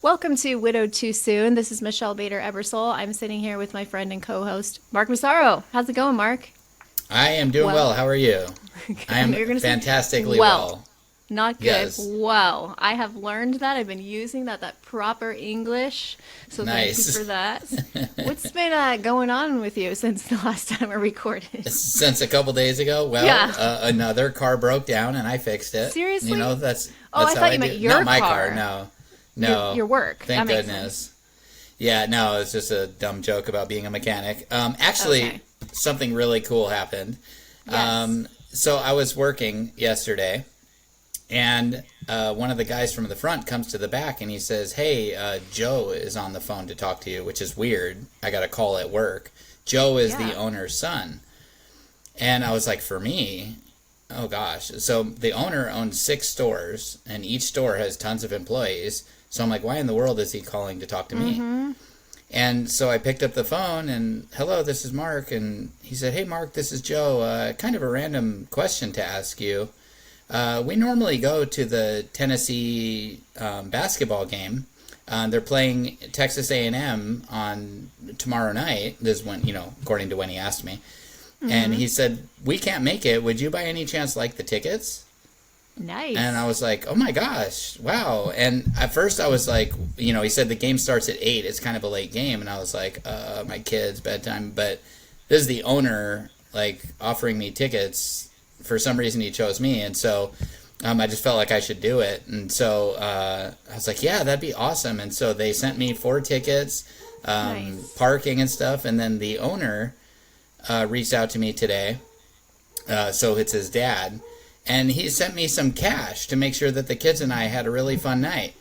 Welcome to Widowed Too Soon. This is Michelle Bader Ebersole. I'm sitting here with my friend and co-host, Mark Massaro. How's it going, Mark? I am doing well. How are you? I am You're gonna say, fantastically well. Not good. Yes. Well, I have learned that. I've been using that proper English. So Nice. Thank you for that. What's been going on with you since the last time I recorded? Since a couple days ago, well, Yeah. another car broke down and I fixed it. Seriously? You know, that's Oh, I how thought you do. meant your Not my car. car, no. Your work. Thank That makes goodness. sense. Yeah, no, it's just a dumb joke about being a mechanic. Actually, Okay. something really cool happened. Yes. So I was working yesterday, and one of the guys from the front comes to the back and he says, "Hey, Joe is on the phone to talk to you," which is weird. I got a call at work. Joe is the owner's son. And I was like, for me, oh gosh. So the owner owns 6 stores, and each store has tons of employees. So I'm like, why in the world is he calling to talk to me? Mm-hmm. And so I picked up the phone and, hello, this is Mark. And he said, hey, Mark, this is Joe. Kind of a random question to ask you. We normally go to the Tennessee basketball game. They're playing Texas A&M on tomorrow night. This is when, according to when he asked me. Mm-hmm. And he said, we can't make it. Would you by any chance like the tickets? Nice. And I was like, oh my gosh, wow. And at first I was like, he said the game starts at 8. It's kind of a late game. And I was like, my kids, bedtime. But this is the owner, offering me tickets. For some reason he chose me. And so I just felt like I should do it. And so I was like, yeah, that'd be awesome. And so they sent me 4 tickets, Nice. parking and stuff. And then the owner reached out to me today. So it's his dad. And he sent me some cash to make sure that the kids and I had a really fun night.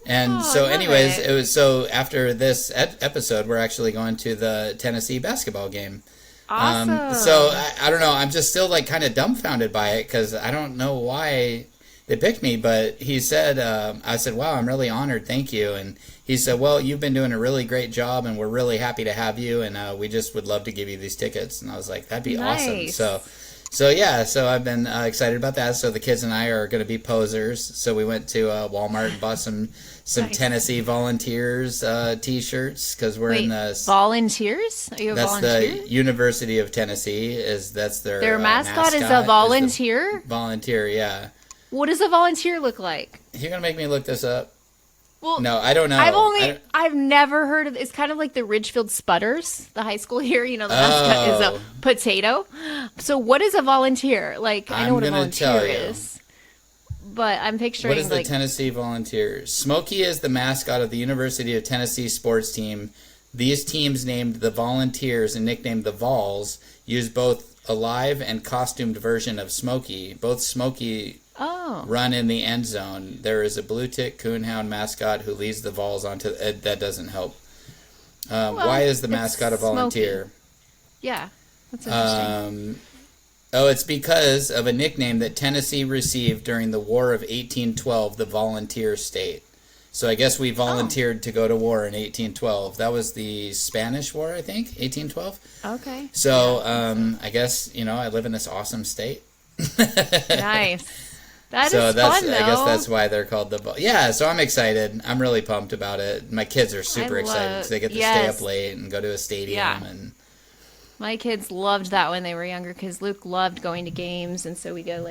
And so anyways, it was so after this episode, we're actually going to the Tennessee basketball game. Awesome. So I don't know. I'm just still kind of dumbfounded by it because I don't know why they picked me. But he said, I said, wow, I'm really honored. Thank you. And he said, well, you've been doing a really great job and we're really happy to have you. And we just would love to give you these tickets. And I was like, that'd be awesome. So I've been excited about that. So the kids and I are going to be posers. So we went to Walmart and bought some Nice. Tennessee Volunteers T-shirts because we're in the Volunteers? Are you a that's volunteer? the University of Tennessee. That's their mascot is a volunteer? Volunteer, yeah. What does a volunteer look like? You're gonna make me look this up. Well, No, I don't know. I've never heard of. It's kind of like the Ridgefield Spudders, the high school here. The mascot is a potato. So, what is a volunteer? I know what a I'm gonna volunteer tell you. is, but I'm picturing What is the Tennessee Volunteers? Smokey is the mascot of the University of Tennessee sports team. These teams, named the Volunteers and nicknamed the Vols, use both a live and costumed version of Smokey. Both Smokey run in the end zone. There is a blue tick coonhound mascot who leads the Vols onto. That doesn't help. Why is the mascot a volunteer? Smokey. Yeah, that's interesting. It's because of a nickname that Tennessee received during the War of 1812, the Volunteer State. So I guess we volunteered to go to war in 1812. That was the Spanish War, I think, 1812. Okay. So I guess, I live in this awesome state. Nice. That is So fun, though. I guess that's why they're called the. Yeah, so I'm excited. I'm really pumped about it. My kids are super excited because they get to stay up late and go to a stadium. Yeah. And My kids loved that when they were younger because Luke loved going to games, and so we go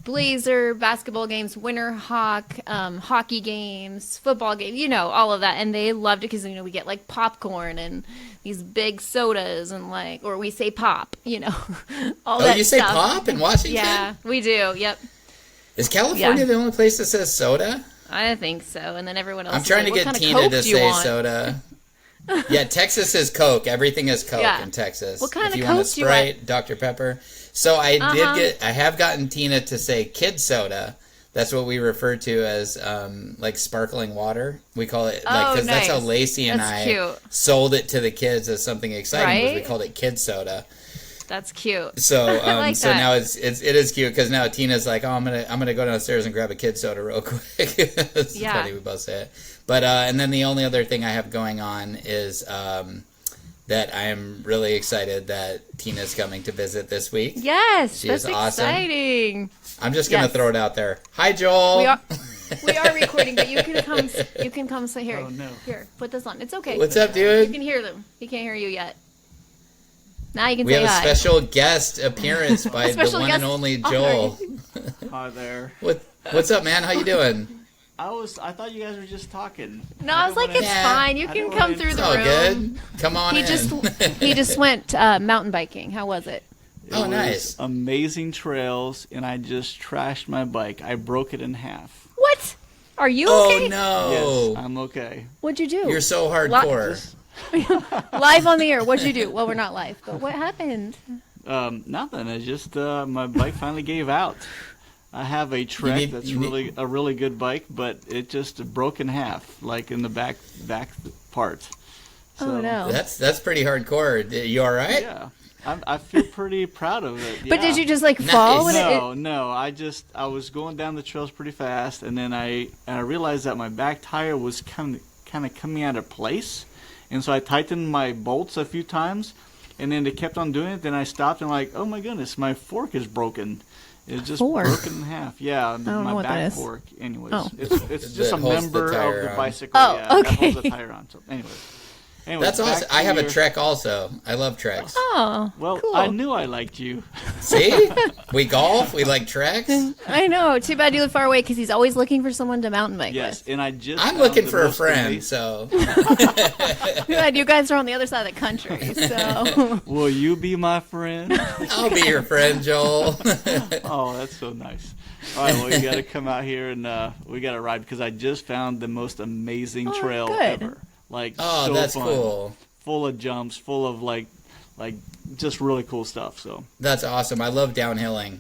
Blazer basketball games, Winter Hawk, hockey games, football games, all of that, and they loved it because we get popcorn and these big sodas and or we say pop, all that. you say stuff. pop in Washington? Yeah, we do. Yep, Is California the only place that says soda? I think so. And then everyone else. I'm trying to "What get kind of Tina Coke to do you say want?" soda. Yeah, Texas is Coke. Everything is Coke Yeah. in Texas. What kind if of you Coke want a do you want? Sprite, Dr. Pepper. So I have gotten Tina to say kid soda. That's what we refer to as sparkling water. We call it because that's how Lacey and That's I cute. sold it to the kids as something exciting. Was we Right? called it kid soda. That's cute. So I like that. now it is cute because now Tina's like, oh, I'm gonna go downstairs and grab a kid soda real quick. It's funny we both say it. But and then the only other thing I have going on is that I am really excited that Tina's coming to visit this week. Yes, She that's is awesome. exciting. I'm just gonna throw it out there. Hi, Joel. We are. We are recording, but you can come. You can come sit here. Oh, no. Here, put this on. It's okay. What's up, You dude? can hear them. He can't hear you yet. Now you can We say have a hi. special guest appearance by the Special one guest and only on Joel. Hi there. What's up, man? How you doing? I thought you guys were just talking. No, I was like, it's Yeah. fine. You I can don't come wanna through the It's all room. good. Come on in. He just went mountain biking. How was it? It Oh, was nice. Amazing trails, and I just trashed my bike. I broke it in half. What? Are you Oh okay? no! Yes, I'm okay. What'd you do? You're so hardcore. Live on the air. What'd you do? Well, we're not live, but what happened? Nothing. It's just my bike finally gave out. I have a Trek that's a really good bike, but it just broke in half, like in the back part. So, Oh no! That's pretty hardcore. You all right? Yeah, I feel pretty proud of it. But yeah. did you just like fall when No. I was going down the trails pretty fast, and then I realized that my back tire was kind of coming out of place, and so I tightened my bolts a few times, and then it kept on doing it. Then I stopped and like, oh my goodness, my fork is broken. It's just Fork? broken in half. Yeah, don't know my what that back is. fork. Anyways, Oh. it's just That a holds the member tire of the on. bicycle. Oh, yeah, that holds okay. the tire on. So, anyways, That's back awesome. to I have a your- Trek also. I love Treks. Oh, Well, cool. I knew I liked you. See? We golf. We like Treks. I know. Too bad you live far away because he's always looking for someone to mountain bike Yes, and I just. I'm found looking the for a most friend, amazing- so with. Good. You guys are on the other side of the country, so Will you be my friend? I'll be your friend, Joel. Oh, that's so nice. All right, well, you got to come out here and we got to ride because I just found the most amazing Oh, trail good. ever. Like, Oh, so that's fun. cool. Full of jumps, full of like just really cool stuff. So, That's awesome. I love downhilling.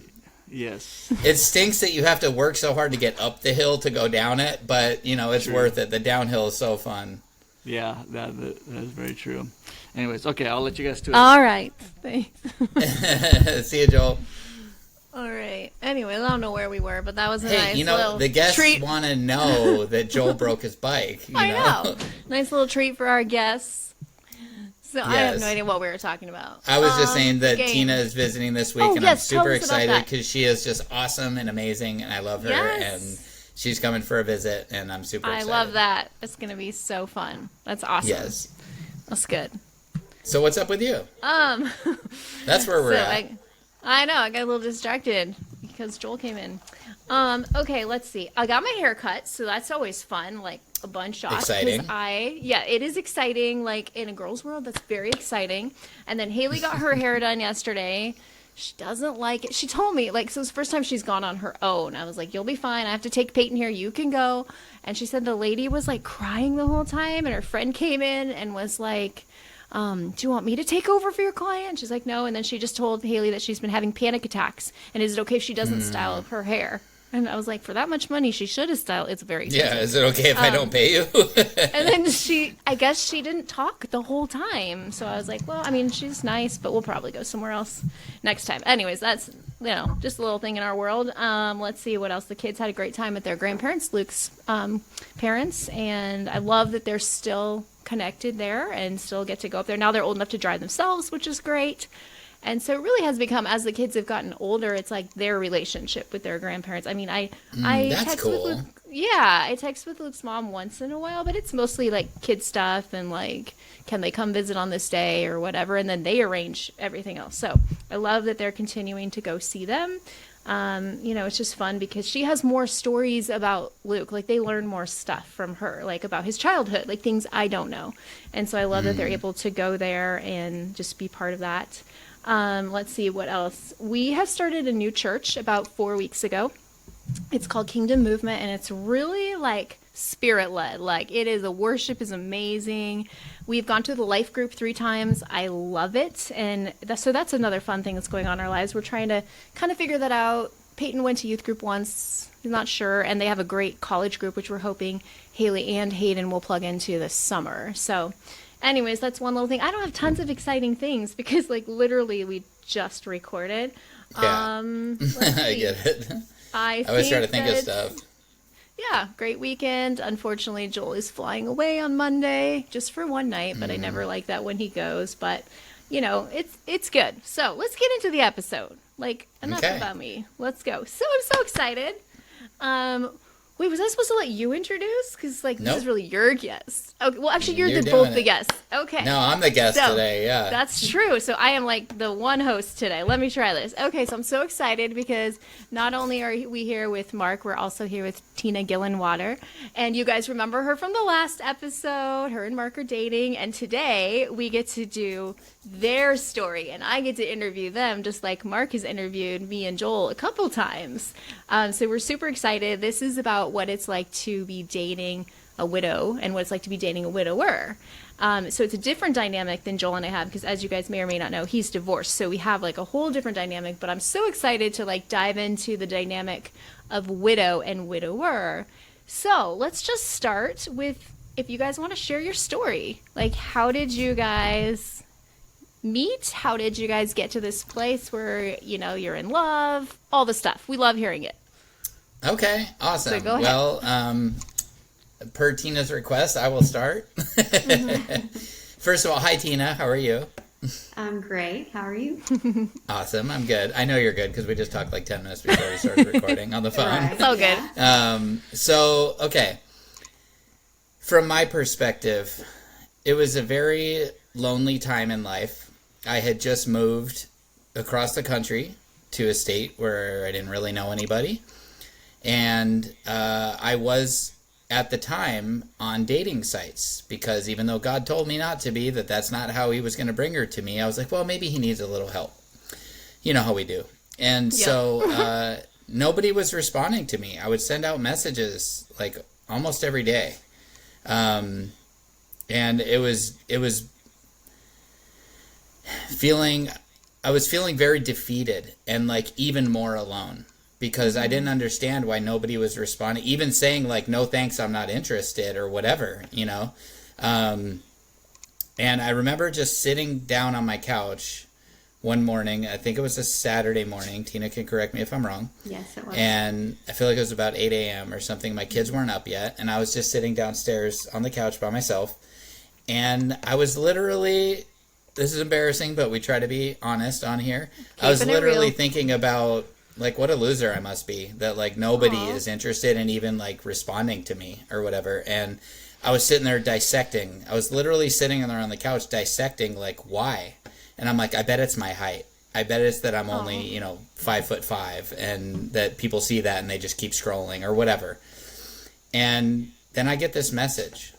yes. It stinks that you have to work so hard to get up the hill to go down it, but you know it's True. worth it. The downhill is so fun. Yeah, that is very true. Anyways, okay, I'll let you guys do it. all right. Thanks. See you, Joel. All right. Anyways, I don't know where we were, but that was a Hey, nice you know little the guests treat. want to know that Joel broke his bike. You I know. Nice little treat for our guests. So I have Yes. no idea what we were talking about. I was just saying that games. Tina is visiting this week, Oh, and yes, I'm tell super us about excited that. because she is just awesome and amazing, and I love her. Yes. And she's coming for a visit, and I'm super I excited. love that. It's gonna be so fun. That's awesome. Yes. That's good. So what's up with you? That's where we're So at. I know I got a little distracted because Joel came in. Okay, let's see. I got my hair cut, so that's always fun. Like a bunch off. 'Cause Exciting. Yeah, it is exciting. Like in a girl's world, that's very exciting. And then Haley got her hair done yesterday. She doesn't like it. She told me, like, so it's the first time she's gone on her own. I was like, you'll be fine. I have to take Peyton here. You can go. And she said the lady was like crying the whole time, and her friend came in and was like, do you want me to take over for your client? She's like, no. And then she just told Haley that she's been having panic attacks. And is it okay if she doesn't style her hair? And I was like, for that much money, she should have styled. It's very expensive. Yeah, is it okay if I don't pay you? And then I guess she didn't talk the whole time. So I was like, well, I mean, she's nice, but we'll probably go somewhere else next time. Anyways, that's, just a little thing in our world. Let's see what else. The kids had a great time at their grandparents, Luke's parents. And I love that they're still connected there and still get to go up there. Now they're old enough to drive themselves, which is great. And so it really has become, as the kids have gotten older, it's like their relationship with their grandparents. I mean, I that's text cool. with Luke. Yeah, I text with Luke's mom once in a while, but it's mostly like kid stuff and like, can they come visit on this day or whatever? And then they arrange everything else. So I love that they're continuing to go see them. It's just fun because she has more stories about Luke. Like they learn more stuff from her, like about his childhood, like things I don't know. And so I love that they're able to go there and just be part of that. Let's see what else. We have started a new church about 4 weeks ago. It's called Kingdom Movement, and it's really like spirit led. Like it is, the worship is amazing. We've gone to the life group 3 times. I love it. And so that's another fun thing that's going on in our lives. We're trying to kind of figure that out. Peyton went to youth group once. He's not sure. And they have a great college group, which we're hoping Haley and Hayden will plug into this summer. So anyways, that's one little thing. I don't have tons of exciting things because like literally we just recorded. Yeah. Let's I see. get it. I always try to think of that- stuff. Yeah, great weekend. Unfortunately, Joel is flying away on Monday just for one night, but I never like that when he goes. But, it's good. So let's get into the episode. Like, enough Okay. about me. Let's go. So I'm so excited. Wait, was I supposed to let you introduce? Because, like, this Nope. is really your guest. Okay, well, actually, you're You're both doing the it. guests. Okay. No, I'm the guest So, today. Yeah. that's true. So I am like the one host today. Let me try this. Okay, so I'm so excited because not only are we here with Mark, we're also here with Tina Gillenwater. And you guys remember her from the last episode. Her and Mark are dating. And today we get to do their story. And I get to interview them just like Mark has interviewed me and Joel a couple times. So we're super excited. This is about what it's like to be dating a widow and what it's like to be dating a widower. So it's a different dynamic than Joel and I have because, as you guys may or may not know, he's divorced. So we have like a whole different dynamic. But I'm so excited to like dive into the dynamic of widow and widower. So let's just start with, if you guys want to share your story. Like, how did you guys meet? How did you guys get to this place where, you know, you're in love? All the stuff. We love hearing it. Okay, awesome. So go ahead. Well, per Tina's request, I will start. First of all, hi Tina, how are you? I'm great. How are you? Awesome, I'm good. I know you're good because we just talked like 10 minutes before we started recording on the phone. Right. It's all good. So, okay. From my perspective, it was a very lonely time in life. I had just moved across the country to a state where I didn't really know anybody. And I was, at the time, on dating sites because even though God told me not to be, that's not how he was going to bring her to me, I was like, well, maybe he needs a little help. You know how we do. And so nobody was responding to me. I would send out messages like almost every day. And I was feeling very defeated and like even more alone because I didn't understand why nobody was responding, even saying like, no, thanks, I'm not interested or whatever, you know? And I remember just sitting down on my couch one morning. I think it was a Saturday morning. Tina can correct me if I'm wrong. Yes, it was. And I feel like it was about 8 a.m. or something. My kids weren't up yet. And I was just sitting downstairs on the couch by myself. And I was literally, this is embarrassing, but we try to be honest on here. I was Keeping it literally real. thinking about, like, what a loser I must be. That, like, nobody is interested in even, like, responding to me or whatever. And I was sitting there dissecting. I was literally sitting there on the couch dissecting, like, why? And I'm like, I bet it's my height. I bet it's that I'm only, 5'5", and that people see that and they just keep scrolling or whatever. And then I get this message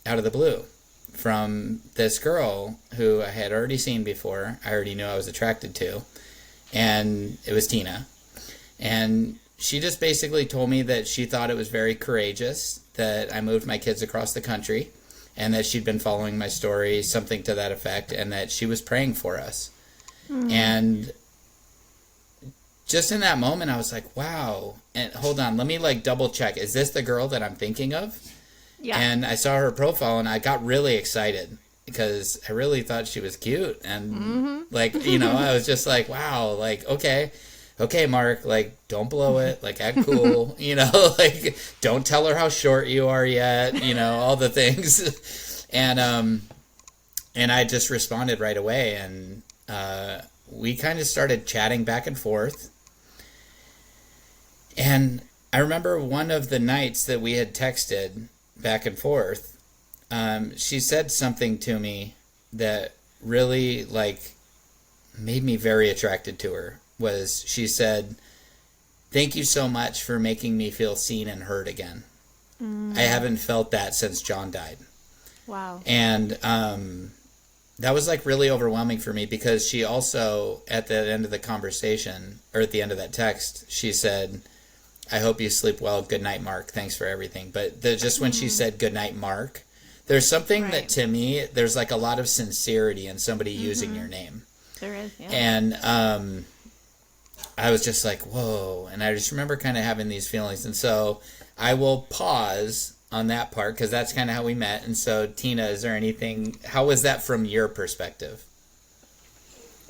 out of the blue from this girl who I had already seen before. I already knew I was attracted to. And it was Tina. And she just basically told me that she thought it was very courageous that I moved my kids across the country and that she'd been following my story, something to that effect, and that she was praying for us. And just in that moment, I was like, wow. And hold on, let me like double check. Is this the girl that I'm thinking of? Yeah. And I saw her profile and I got really excited because I really thought she was cute. And like, I was just like, wow, like, okay, Mark, like, don't blow it, like, act cool, like, don't tell her how short you are yet, all the things. And I just responded right away, and we kind of started chatting back and forth. And I remember one of the nights that we had texted back and forth, she said something to me that really, like, made me very attracted to her. Was she said, "Thank you so much for making me feel seen and heard again. I haven't felt that since John died." Wow. And that was like really overwhelming for me because she also, at the end of the conversation, or at the end of that text, she said, "I hope you sleep well. Good night, Mark. Thanks for everything." But just when she said good night, Mark, there's something that to me, there's like a lot of sincerity in somebody using your name. There is, yeah. And I was just like, whoa. And I just remember kind of having these feelings. And so I will pause on that part because that's kind of how we met. And so, Tina, is there anything, how was that from your perspective?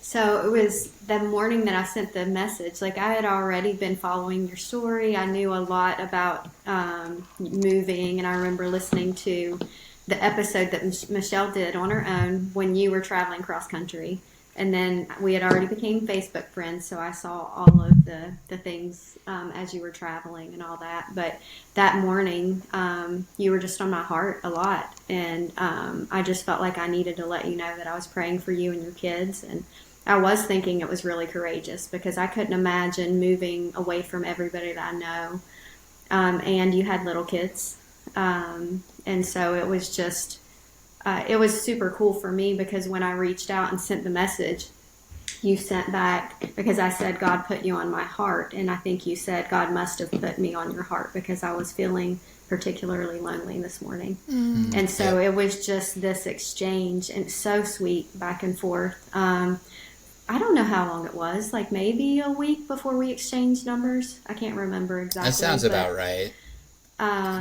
So it was the morning that I sent the message. Like, I had already been following your story. I knew a lot about moving, and I remember listening to the episode that Michelle did on her own when you were traveling cross country. And then we had already became Facebook friends, so I saw all of the things as you were traveling and all that. But that morning, you were just on my heart a lot, and I just felt like I needed to let you know that I was praying for you and your kids. And I was thinking it was really courageous, because I couldn't imagine moving away from everybody that I know, and you had little kids, and so it was just. It was super cool for me, because when I reached out and sent the message, you sent back, because I said, God put you on my heart. And I think you said, God must have put me on your heart, because I was feeling particularly lonely this morning. And so it was just this exchange, and so sweet, back and forth. I don't know how long it was, like maybe a week before we exchanged numbers. I can't remember exactly. That sounds about right.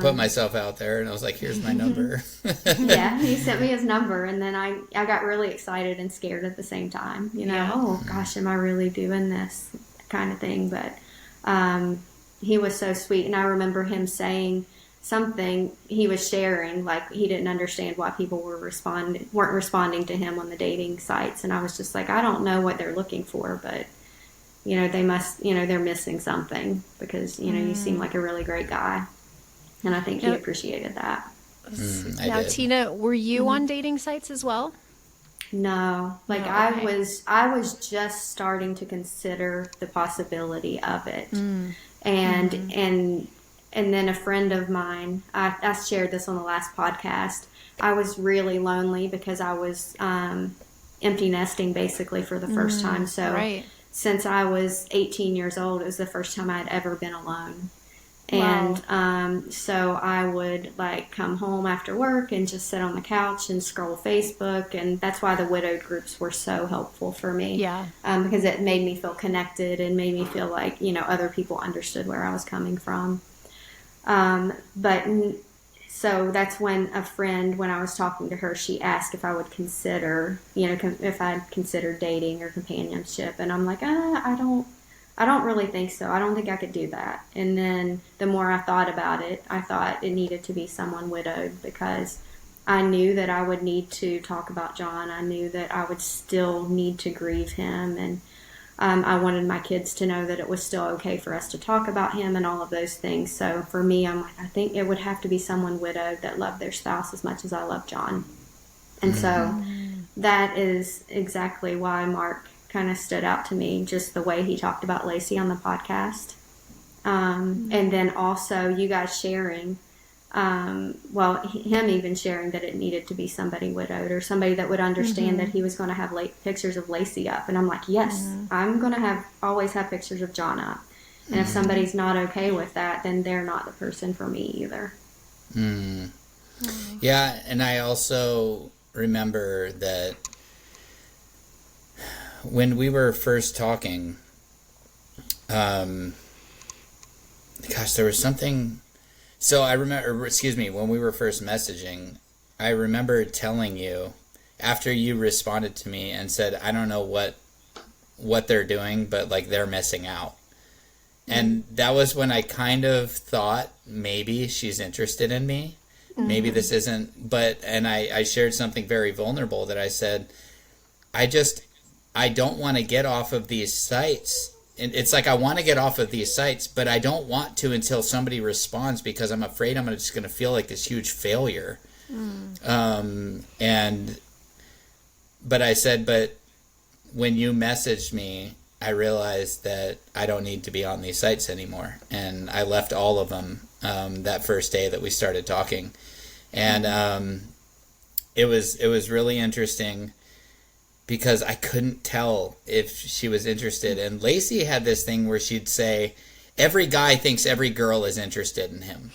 Put myself out there, and I was like, here's my number. Yeah, he sent me his number, and then I got really excited and scared at the same time. Oh gosh, am I really doing this kind of thing? But he was so sweet, and I remember him saying something. He was sharing, like, he didn't understand why people weren't responding to him on the dating sites, and I was just like, I don't know what they're looking for, but they must, they're missing something, because you seem like a really great guy. And I think he appreciated that. Now, Tina, were you on dating sites as well? No, like I was just starting to consider the possibility of it, and then a friend of mine, I shared this on the last podcast. I was really lonely because I was empty nesting basically for the first time. So since I was 18 years old, it was the first time I had ever been alone. And so I would come home after work and just sit on the couch and scroll Facebook, and that's why the widowed groups were so helpful for me. Yeah. Because it made me feel connected and made me feel like other people understood where I was coming from. So that's when a friend, when I was talking to her, she asked if I would consider, if I'd considered dating or companionship, and I'm like, I don't really think so. I don't think I could do that. And then the more I thought about it, I thought it needed to be someone widowed, because I knew that I would need to talk about John. I knew that I would still need to grieve him. And I wanted my kids to know that it was still okay for us to talk about him and all of those things. So for me, I'm like, I think it would have to be someone widowed that loved their spouse as much as I love John. And so that is exactly why Mark kind of stood out to me, just the way he talked about Lacey on the podcast. And then also you guys sharing, him even sharing that it needed to be somebody widowed, or somebody that would understand that he was going to have pictures of Lacey up. And I'm like, yes, I'm going to always have pictures of John up. And if somebody's not okay with that, then they're not the person for me either. Yeah, and I also remember that when we were first talking, there was something. So I remember, when we were first messaging, I remember telling you, after you responded to me and said, I don't know what they're doing, but they're missing out. And that was when I kind of thought maybe she's interested in me. Maybe this isn't, and I shared something very vulnerable that I said, I don't want to get off of these sites. And it's like I want to get off of these sites, but I don't want to until somebody responds, because I'm afraid I'm just going to feel like this huge failure. But I said, but when you messaged me, I realized that I don't need to be on these sites anymore. And I left all of them that first day that we started talking. And it was really interesting, because I couldn't tell if she was interested. And Lacey had this thing where she'd say, every guy thinks every girl is interested in him.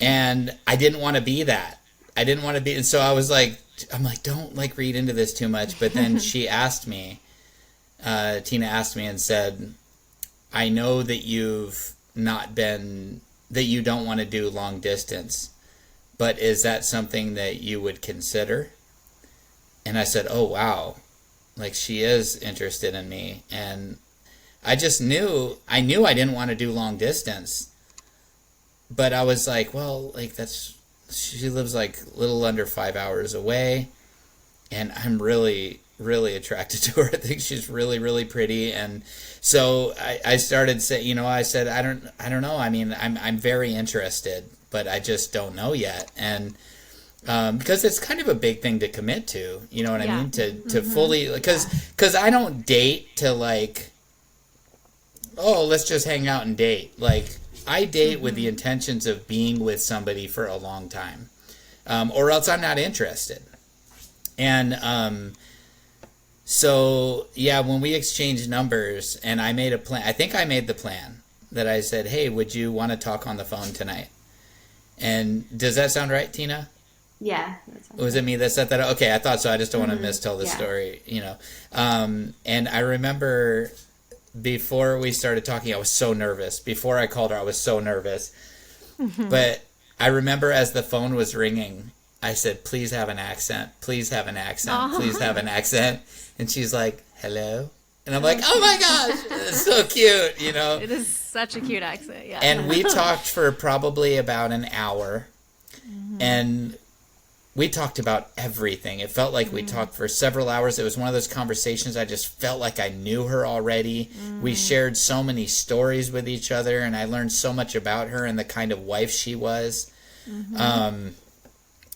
And I didn't want to be that. And so I'm like, don't read into this too much. But then she asked me, Tina asked me and said, I know that you don't want to do long distance, but is that something that you would consider? And I said, oh, wow, she is interested in me. And I just knew I didn't want to do long distance. But I was like, well, she lives a little under 5 hours away. And I'm really really attracted to her. I think she's really, really pretty. And so I started saying, you know, I said, I don't know. I mean, I'm very interested, but I just don't know yet. And because it's kind of a big thing to commit to, you know what I mean? To fully, because I don't date to like, oh, let's just hang out and date. Like, I date with the intentions of being with somebody for a long time, or else I'm not interested. And so, yeah, when we exchanged numbers and I made a plan, I think I made the plan that I said, hey, would you want to talk on the phone tonight? And does that sound right, Tina? Yeah. Was it me that set that up? Okay, I thought so. I just don't want to mistell the story, you know. And I remember before we started talking, I was so nervous. Before I called her, I was so nervous. But I remember as the phone was ringing, I said, please have an accent. Please have an accent. Please have an accent. And she's like, hello? And I'm like, oh my gosh, it's so cute, you know? It is such a cute accent, yeah. And we talked for probably about an hour. And we talked about everything. It felt like we talked for several hours. It was one of those conversations I just felt like I knew her already. We shared so many stories with each other, and I learned so much about her and the kind of wife she was.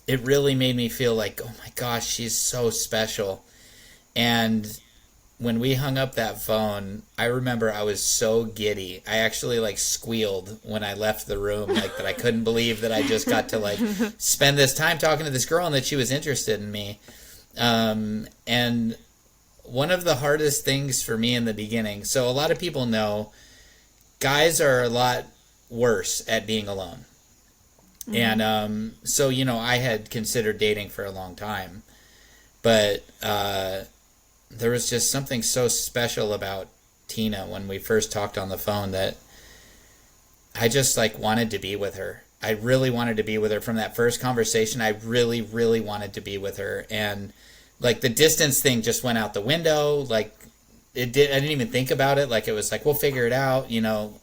It really made me feel like, oh my gosh, she's so special. And when we hung up that phone, I remember I was so giddy. I actually like squealed when I left the room, like that I couldn't believe that I just got to like spend this time talking to this girl and that she was interested in me. And one of the hardest things for me in the beginning, so a lot of people know guys are a lot worse at being alone. And so, you know, I had considered dating for a long time, but there was just something so special about Tina when we first talked on the phone that I just like wanted to be with her. I really wanted to be with her from that first conversation. I really, really wanted to be with her. And like the distance thing just went out the window. Like I didn't even think about it. Like it was like, we'll figure it out, you know?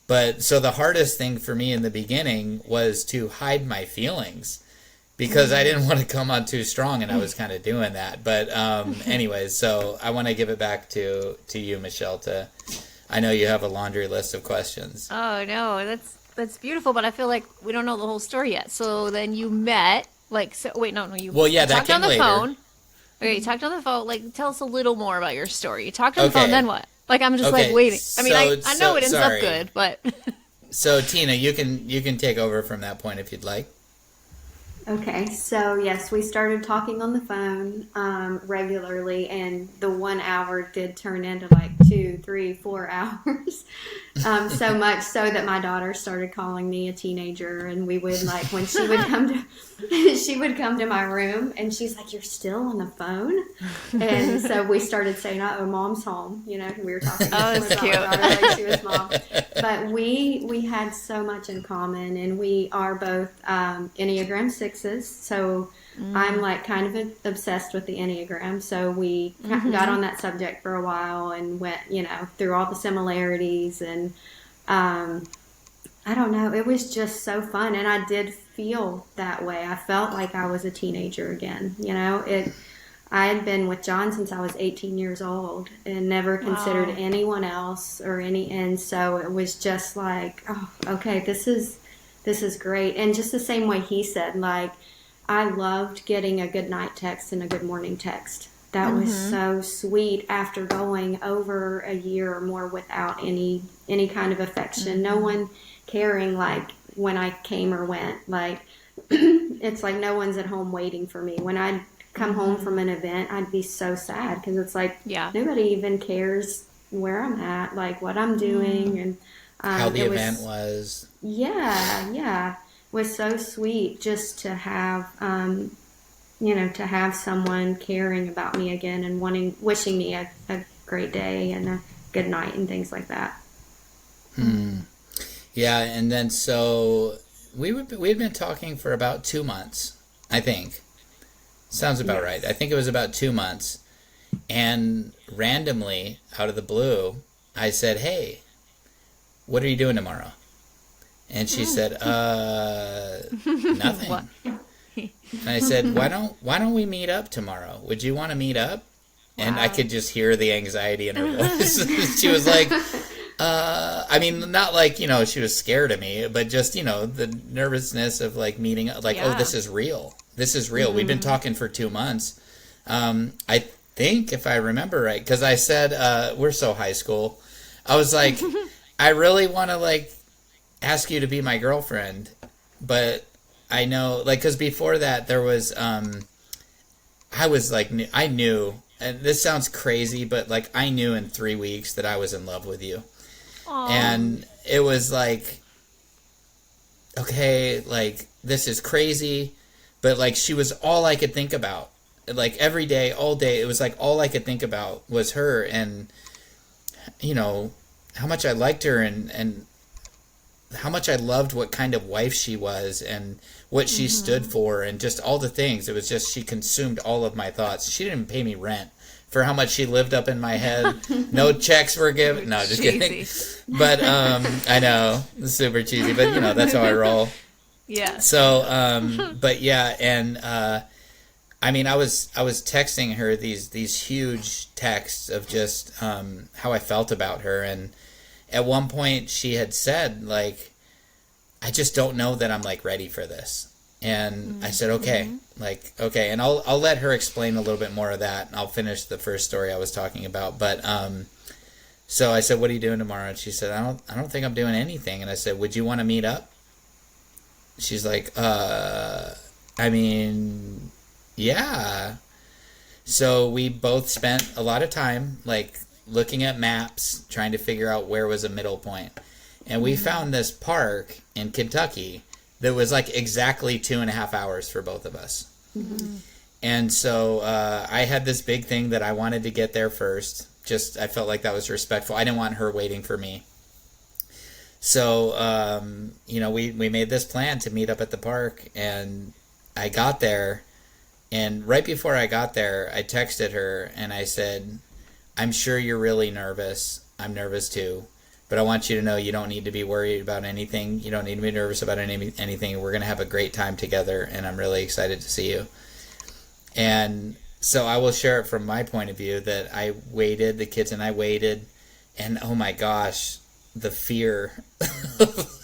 But so the hardest thing for me in the beginning was to hide my feelings, because I didn't want to come on too strong, and I was kind of doing that. But anyways, so I want to give it back to you, Michelle. I know you have a laundry list of questions. Oh no, that's beautiful, but I feel like we don't know the whole story yet. So then you met, like, so wait, no, you. Well, yeah, that talked came on the later. phone. Okay, you talked on the phone. Like, tell us a little more about your story. You talked on the phone, then what? Like, I'm just like waiting. I mean, I know it ends up good, but. So Tina, you can take over from that point if you'd like. Okay, so yes, we started talking on the phone regularly, and the 1 hour did turn into like 2, 3, 4 hours. So much so that my daughter started calling me a teenager, and we would like when she would come to my room, and she's like, "You're still on the phone," and so we started saying, "Oh, mom's home." You know, we were talking Oh, that's about cute. my daughter like she was mom. But we had so much in common, and we are both Enneagram 6s. So I'm like kind of obsessed with the Enneagram. So we got on that subject for a while and went, you know, through all the similarities. And I don't know, it was just so fun. And I did feel that way. I felt like I was a teenager again. You know, I had been with John since I was 18 years old and never considered anyone else and so it was just like, oh, okay, this is great. And just the same way he said, like, I loved getting a good night text and a good morning text. That was so sweet after going over a year or more without any kind of affection. No one caring like when I came or went. Like it's like no one's at home waiting for me. When I'd come home from an event, I'd be so sad because it's like nobody even cares where I'm at, like what I'm doing and how the event was. Yeah. It was so sweet just to have, to have someone caring about me again and wishing me a great day and a good night and things like that. Yeah, and then so we'd been talking for about 2 months, I think. Sounds about right. I think it was about 2 months. And randomly, out of the blue, I said, "Hey, what are you doing tomorrow?" And she said, "Nothing." What? And I said, why don't we meet up tomorrow? Would you want to meet up? And I could just hear the anxiety in her voice. She was like, I mean, not like, you know, she was scared of me, but just, you know, the nervousness of like meeting, like, oh, this is real. This is real. We've been talking for 2 months. I think, if I remember right, because I said, we're so high school. I was like, I really want to like ask you to be my girlfriend, but I know, like, because before that there was, I was like, I knew, and this sounds crazy, but like I knew in 3 weeks that I was in love with you. Aww. And it was like, okay, like this is crazy, but like she was all I could think about. Like every day, all day, it was like all I could think about was her, and you know how much I liked her, and how much I loved what kind of wife she was and what she stood for, and just all the things. It was just, she consumed all of my thoughts. She didn't pay me rent for how much she lived up in my head. No checks were given. No, just kidding. But I know, it's super cheesy, but you know, that's how I roll. Yeah. So, but yeah, and I mean, I was texting her these huge texts of just how I felt about her, and at one point she had said, like, I just don't know that I'm like ready for this. And I said, okay, like, okay. And I'll let her explain a little bit more of that, and I'll finish the first story I was talking about. But so I said, what are you doing tomorrow? And she said, I don't think I'm doing anything. And I said, would you want to meet up? She's like, I mean, yeah. So we both spent a lot of time like looking at maps, trying to figure out where was a middle point. And we found this park in Kentucky that was like exactly 2.5 hours for both of us. And so I had this big thing that I wanted to get there first. Just, I felt like that was respectful. I didn't want her waiting for me. So, you know, we made this plan to meet up at the park, and I got there, and right before I got there, I texted her and I said, I'm sure you're really nervous. I'm nervous too. But I want you to know you don't need to be worried about anything. You don't need to be nervous about anything. We're going to have a great time together, and I'm really excited to see you. And so I will share it from my point of view that I waited, the kids and I waited, and oh my gosh, the fear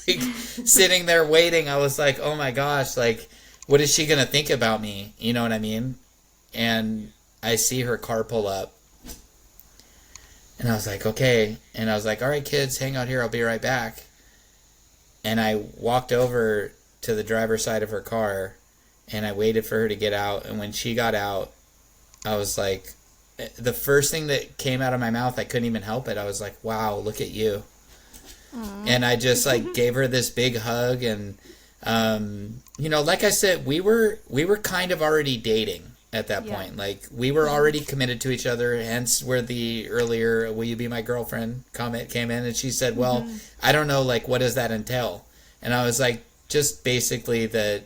like sitting there waiting. I was like, oh my gosh, like, what is she going to think about me? You know what I mean? And I see her car pull up. And I was like, okay. And I was like, all right, kids, hang out here. I'll be right back. And I walked over to the driver's side of her car, and I waited for her to get out. And when she got out, I was like, the first thing that came out of my mouth, I couldn't even help it. I was like, wow, look at you. Aww. And I just like gave her this big hug. And, you know, like I said, we were kind of already dating at that point. Like, we were already committed to each other, hence where the earlier will you be my girlfriend comment came in. And she said, well, I don't know, like, what does that entail? And I was like, just basically that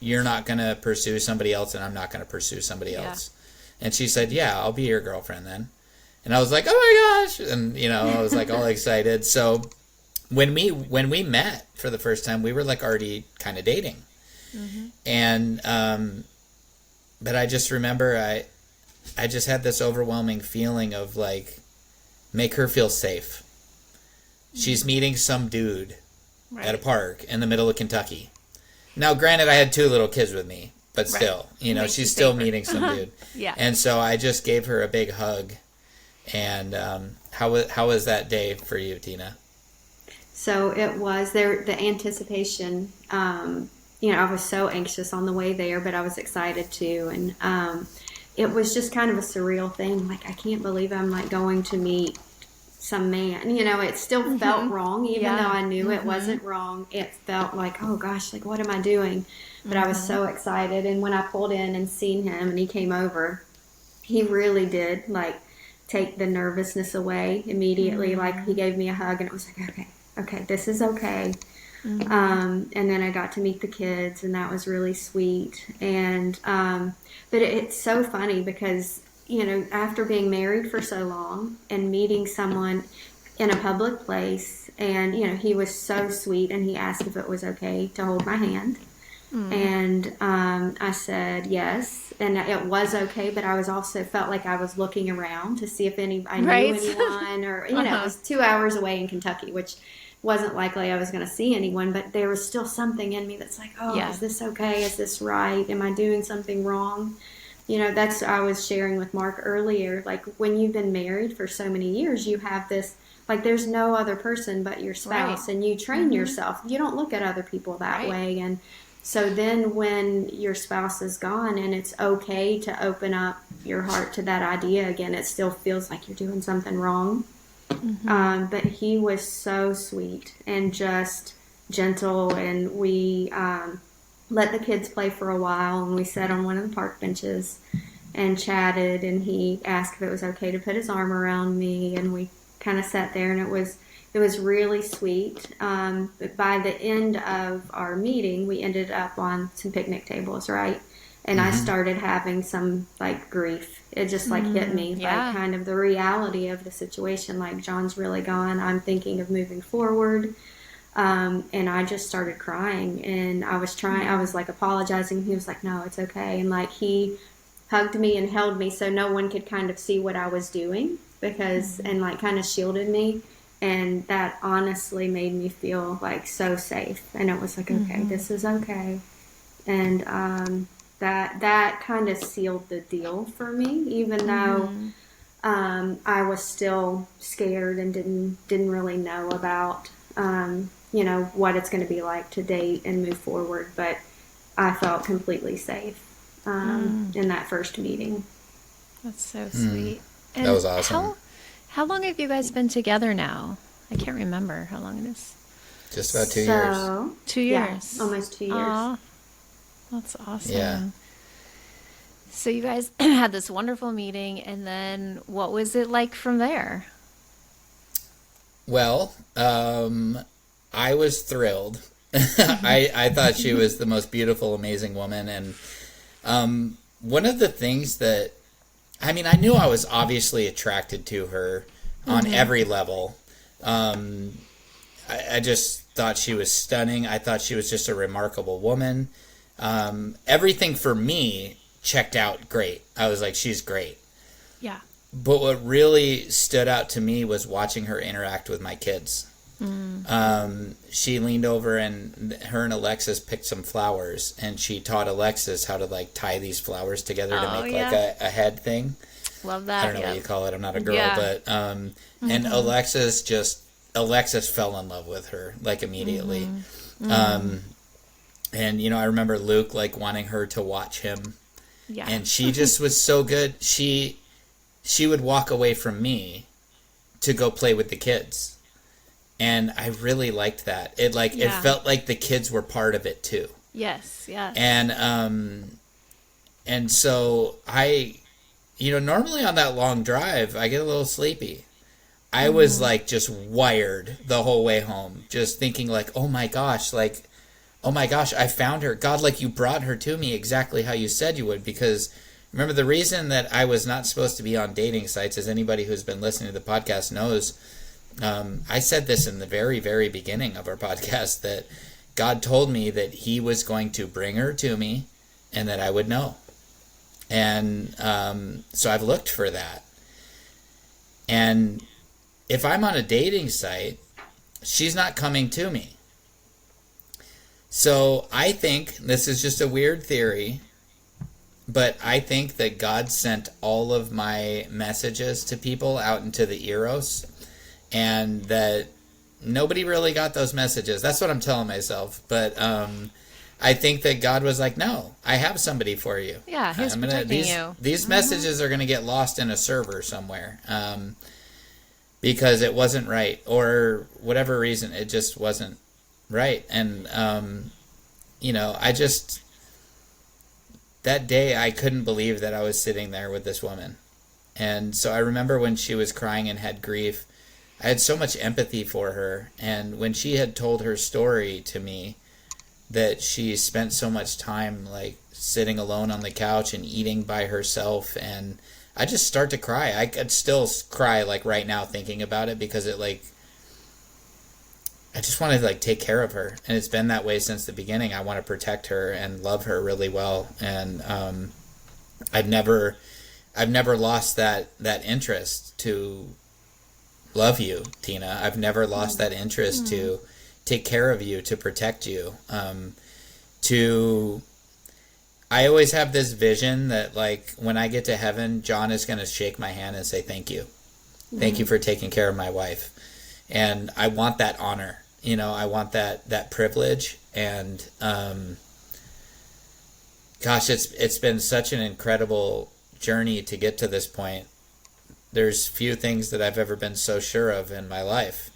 you're not going to pursue somebody else, and I'm not going to pursue somebody else. And she said, yeah, I'll be your girlfriend then. And I was like, oh my gosh. And, you know, I was like all excited. So when we met for the first time, we were like already kind of dating. And but I just remember I just had this overwhelming feeling of like, make her feel safe. She's meeting some dude at a park in the middle of Kentucky. Now, granted, I had 2 little kids with me, but still, you know, she's still meeting some dude. And so I just gave her a big hug. And how was that day for you, Tina? So it was there, the anticipation. You know, I was so anxious on the way there, but I was excited too. And it was just kind of a surreal thing. Like, I can't believe I'm like going to meet some man. You know, it still felt wrong, even though I knew it wasn't wrong. It felt like, oh gosh, like, what am I doing? But I was so excited. And when I pulled in and seen him and he came over, he really did like take the nervousness away immediately. Like, he gave me a hug, and it was like, okay, this is okay. And then I got to meet the kids, and that was really sweet. And but it's so funny because, you know, after being married for so long and meeting someone in a public place, and, you know, he was so sweet, and he asked if it was okay to hold my hand. And I said yes, and it was okay. But I was also felt like I was looking around to see if I knew Right. anyone, or it was 2 hours away in Kentucky, which wasn't likely I was going to see anyone. But there was still something in me that's like, oh, Yeah. is this okay? Is this right? Am I doing something wrong? That's I was sharing with Mark earlier. Like when you've been married for so many years, you have this like there's no other person but your spouse, Right. and you train yourself. You don't look at other people that Right. way, and so then when your spouse is gone and it's okay to open up your heart to that idea again, it still feels like you're doing something wrong. But he was so sweet and just gentle, and we let the kids play for a while, and we sat on one of the park benches and chatted, and he asked if it was okay to put his arm around me, and we kind of sat there, and it was really sweet. But by the end of our meeting, we ended up on some picnic tables, right? And I started having some like grief. It just like hit me, yeah. like kind of the reality of the situation. Like John's really gone. I'm thinking of moving forward. And I just started crying, and I was like apologizing. He was like, no, it's okay. And like he hugged me and held me so no one could kind of see what I was doing and like kind of shielded me. And that honestly made me feel like so safe. And it was like, okay, this is okay. And that kind of sealed the deal for me, even though I was still scared and didn't really know about what it's going to be like to date and move forward. But I felt completely safe in that first meeting. That's so sweet. And That was awesome. How long have you guys been together now? I can't remember how long it is. Just about 2 years. 2 years. Yeah, almost 2 years. Aw, that's awesome. Yeah. So you guys had this wonderful meeting, and then what was it like from there? Well, I was thrilled. I thought she was the most beautiful, amazing woman. And one of the things that, I knew I was obviously attracted to her on every level. I just thought she was stunning. I thought she was just a remarkable woman. Everything for me checked out great. I was like, she's great. Yeah. But what really stood out to me was watching her interact with my kids. She leaned over, and her and Alexis picked some flowers, and she taught Alexis how to like tie these flowers together to make like a head thing. Love that. I don't know what you call it. I'm not a girl, Yeah. but and Alexis fell in love with her like immediately. And I remember Luke like wanting her to watch him. Yeah. And she just was so good. She would walk away from me to go play with the kids. And I really liked that. It felt like the kids were part of it too. Yes. And so normally on that long drive, I get a little sleepy. I was like just wired the whole way home, just thinking like, oh my gosh, I found her. God, like you brought her to me exactly how you said you would. Because remember, the reason that I was not supposed to be on dating sites, as anybody who's been listening to the podcast knows, I said this in the very, very beginning of our podcast, that God told me that he was going to bring her to me and that I would know. And so I've looked for that. And if I'm on a dating site, she's not coming to me. So I think, this is just a weird theory, but I think that God sent all of my messages to people out into the Eros, and that nobody really got those messages. That's what I'm telling myself. But I think that God was like, no, I have somebody for you. Yeah, he's protecting you. These messages are going to get lost in a server somewhere because it wasn't right, or whatever reason, it just wasn't right. And, that day I couldn't believe that I was sitting there with this woman. And so I remember when she was crying and had grief, I had so much empathy for her. And when she had told her story to me, that she spent so much time like sitting alone on the couch and eating by herself, and I just start to cry. I could still cry like right now thinking about it, because I just want to like take care of her, and it's been that way since the beginning. I want to protect her and love her really well, and I've never lost that interest to love you, Tina. I've never lost that interest to take care of you, to protect you. I always have this vision that like when I get to heaven, John is going to shake my hand and say thank you. Thank you for taking care of my wife. And I want that honor. I want that privilege. And gosh, it's been such an incredible journey to get to this point. There's few things that I've ever been so sure of in my life.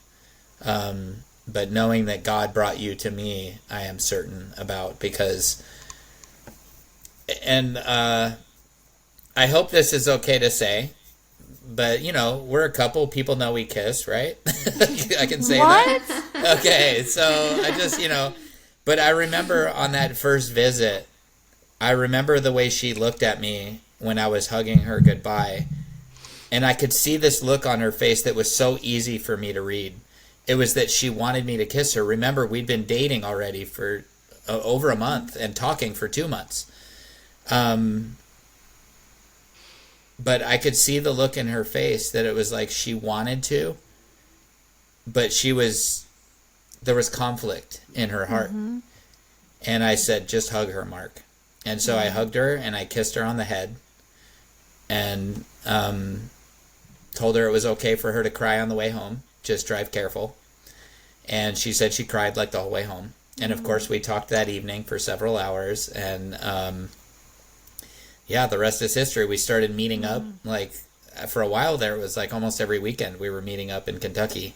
But knowing that God brought you to me, I am certain about, because, and I hope this is okay to say, but we're a couple. People know we kiss, right? I can say that. Okay, so I just, but I remember on that first visit, I remember the way she looked at me when I was hugging her goodbye. And I could see this look on her face that was so easy for me to read. It was that she wanted me to kiss her. Remember, we'd been dating already for over a month and talking for 2 months. But I could see the look in her face that it was like she wanted to, but there was conflict in her heart. And I said, just hug her, Mark. And so I hugged her and I kissed her on the head and told her it was okay for her to cry on the way home. Just drive careful. And she said she cried like the whole way home. And of course we talked that evening for several hours, and the rest is history. We started meeting up, like for a while there, it was like almost every weekend we were meeting up in Kentucky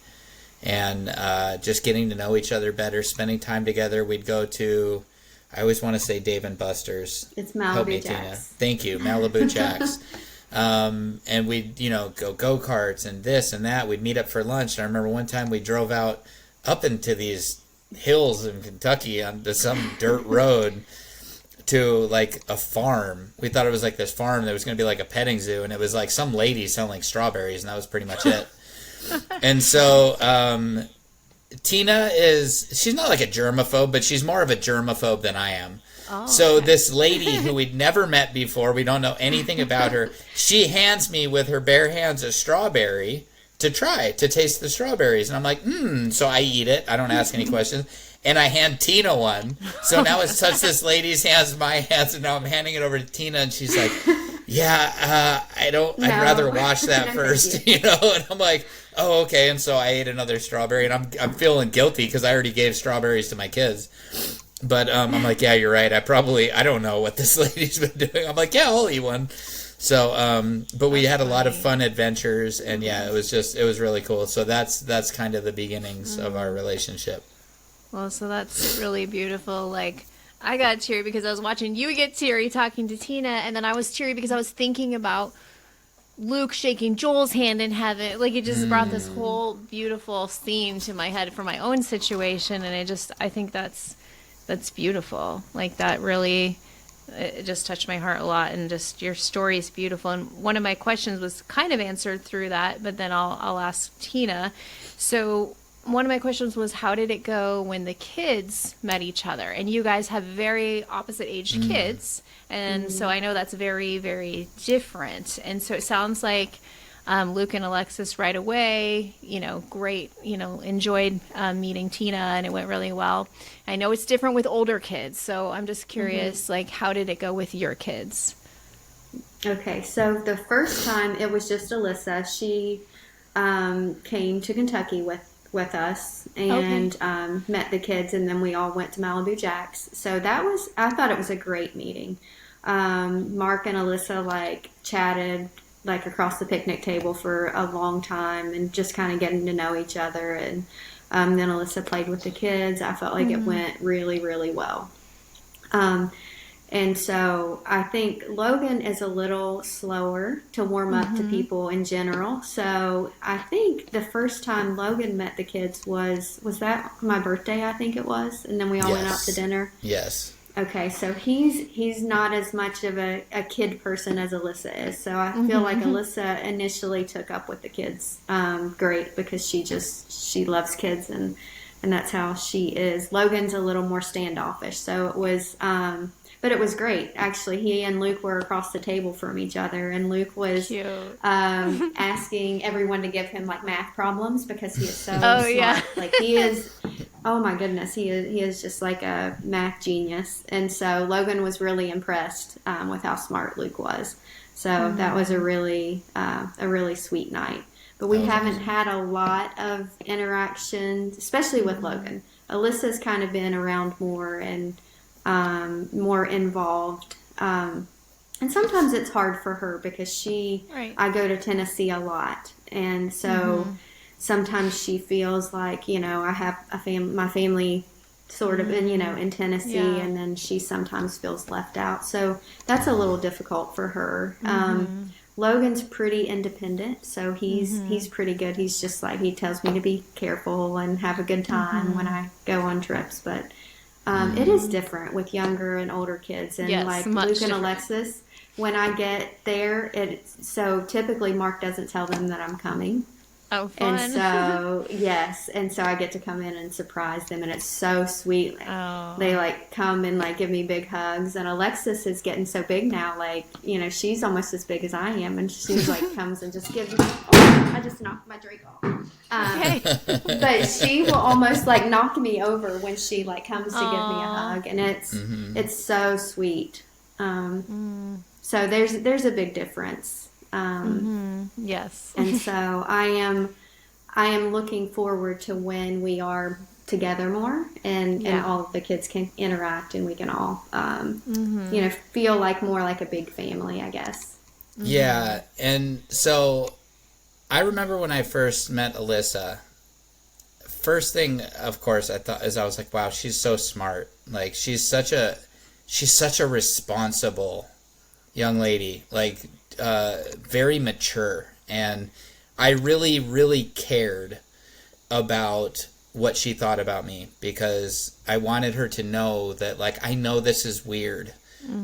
and just getting to know each other better, spending time together. We'd go to, I always want to say Dave and Buster's. It's Malibu Jacks. Tina. Thank you, Malibu Jacks. And we'd, go-karts and this and that. We'd meet up for lunch. And I remember one time we drove out up into these hills in Kentucky onto some dirt road to like a farm. We thought it was like this farm that was going to be like a petting zoo, and it was like some lady selling strawberries, and that was pretty much it. And so Tina she's not like a germaphobe, but she's more of a germaphobe than I am. So this lady who we'd never met before, we don't know anything about her, she hands me with her bare hands a strawberry to taste the strawberries. And I'm like, so I eat it. I don't ask any questions. And I hand Tina one. So now it's touched this lady's hands, my hands, and now I'm handing it over to Tina, and she's like, I'd rather wash that first, And I'm like, oh, okay. And so I ate another strawberry, and I'm feeling guilty because I already gave strawberries to my kids. But I'm like, yeah, you're right. I don't know what this lady's been doing. I'm like, yeah, I'll eat one. So, but we had a lot of fun adventures, and it was really cool. So that's kind of the beginnings of our relationship. Well, so that's really beautiful. Like, I got teary because I was watching you get teary talking to Tina, and then I was teary because I was thinking about Luke shaking Joel's hand in heaven. Like, it just brought this whole beautiful theme to my head for my own situation, and I think that's beautiful. Like, that really, it just touched my heart a lot, and just your story is beautiful. And one of my questions was kind of answered through that, but then I'll ask Tina. So one of my questions was, how did it go when the kids met each other? And you guys have very opposite aged kids, and so I know that's very, very different. And so it sounds like Luke and Alexis right away, great, enjoyed meeting Tina, and it went really well. I know it's different with older kids, so I'm just curious, like, how did it go with your kids? Okay, so the first time it was just Alyssa. She came to Kentucky with us and met the kids, and then we all went to Malibu Jacks. So I thought it was a great meeting. Mark and Alyssa chatted across the picnic table for a long time and just kind of getting to know each other. And then Alyssa played with the kids. I felt like it went really, really well. And so I think Logan is a little slower to warm up to people in general. So I think the first time Logan met the kids was that my birthday, I think it was? And then we all went out to dinner? Yes. Okay, so he's not as much of a kid person as Alyssa is. So I feel like Alyssa initially took up with the kids great, because she loves kids, and and that's how she is. Logan's a little more standoffish, so it was. But it was great, actually. He and Luke were across the table from each other, and Luke was asking everyone to give him like math problems because he is so smart. Yeah. Like he is, oh my goodness, he is just like a math genius. And so Logan was really impressed with how smart Luke was. So that was a really sweet night. But we haven't had a lot of interaction, especially with Logan. Alyssa's kind of been around more and more involved. And sometimes it's hard for her because I go to Tennessee a lot. And so sometimes she feels like, I have my family sort of in Tennessee, and then she sometimes feels left out. So that's a little difficult for her. Logan's pretty independent, so he's pretty good. He's just like, he tells me to be careful and have a good time when I go on trips, but it is different with younger and older kids, and like Luke and Alexis. When I get there, so typically Mark doesn't tell them that I'm coming. Oh, fun. And so, yes. And so I get to come in and surprise them. And it's so sweet. They like come and like give me big hugs. And Alexis is getting so big now. Like, she's almost as big as I am. And she's like comes and just gives me, I just knocked my drink off. But she will almost like knock me over when she like comes to give me a hug. And it's so sweet. So there's a big difference. Yes. And so I am looking forward to when we are together more and all of the kids can interact and we can all feel like more like a big family, I guess. Yeah. And so I remember when I first met Alyssa, first thing, of course, I thought is I was like, wow, she's so smart. Like she's such a responsible young lady. Like very mature, and I really, really cared about what she thought about me because I wanted her to know that, like, I know this is weird.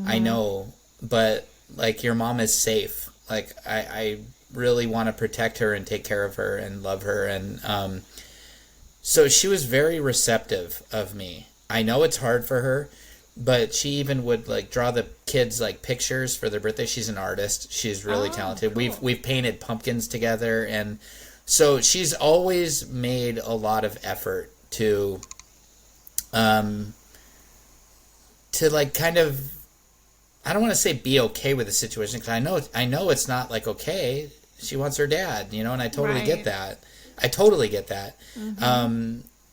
I know, but like your mom is safe. Like I really want to protect her and take care of her and love her, and so she was very receptive of me. I know it's hard for her, but she even would like draw the kids like pictures for their birthday. She's an artist. She's really talented. Cool. We've painted pumpkins together, and so she's always made a lot of effort to like kind of, I don't want to say be okay with the situation because I know it's not like okay. She wants her dad, and I totally get that. I totally get that.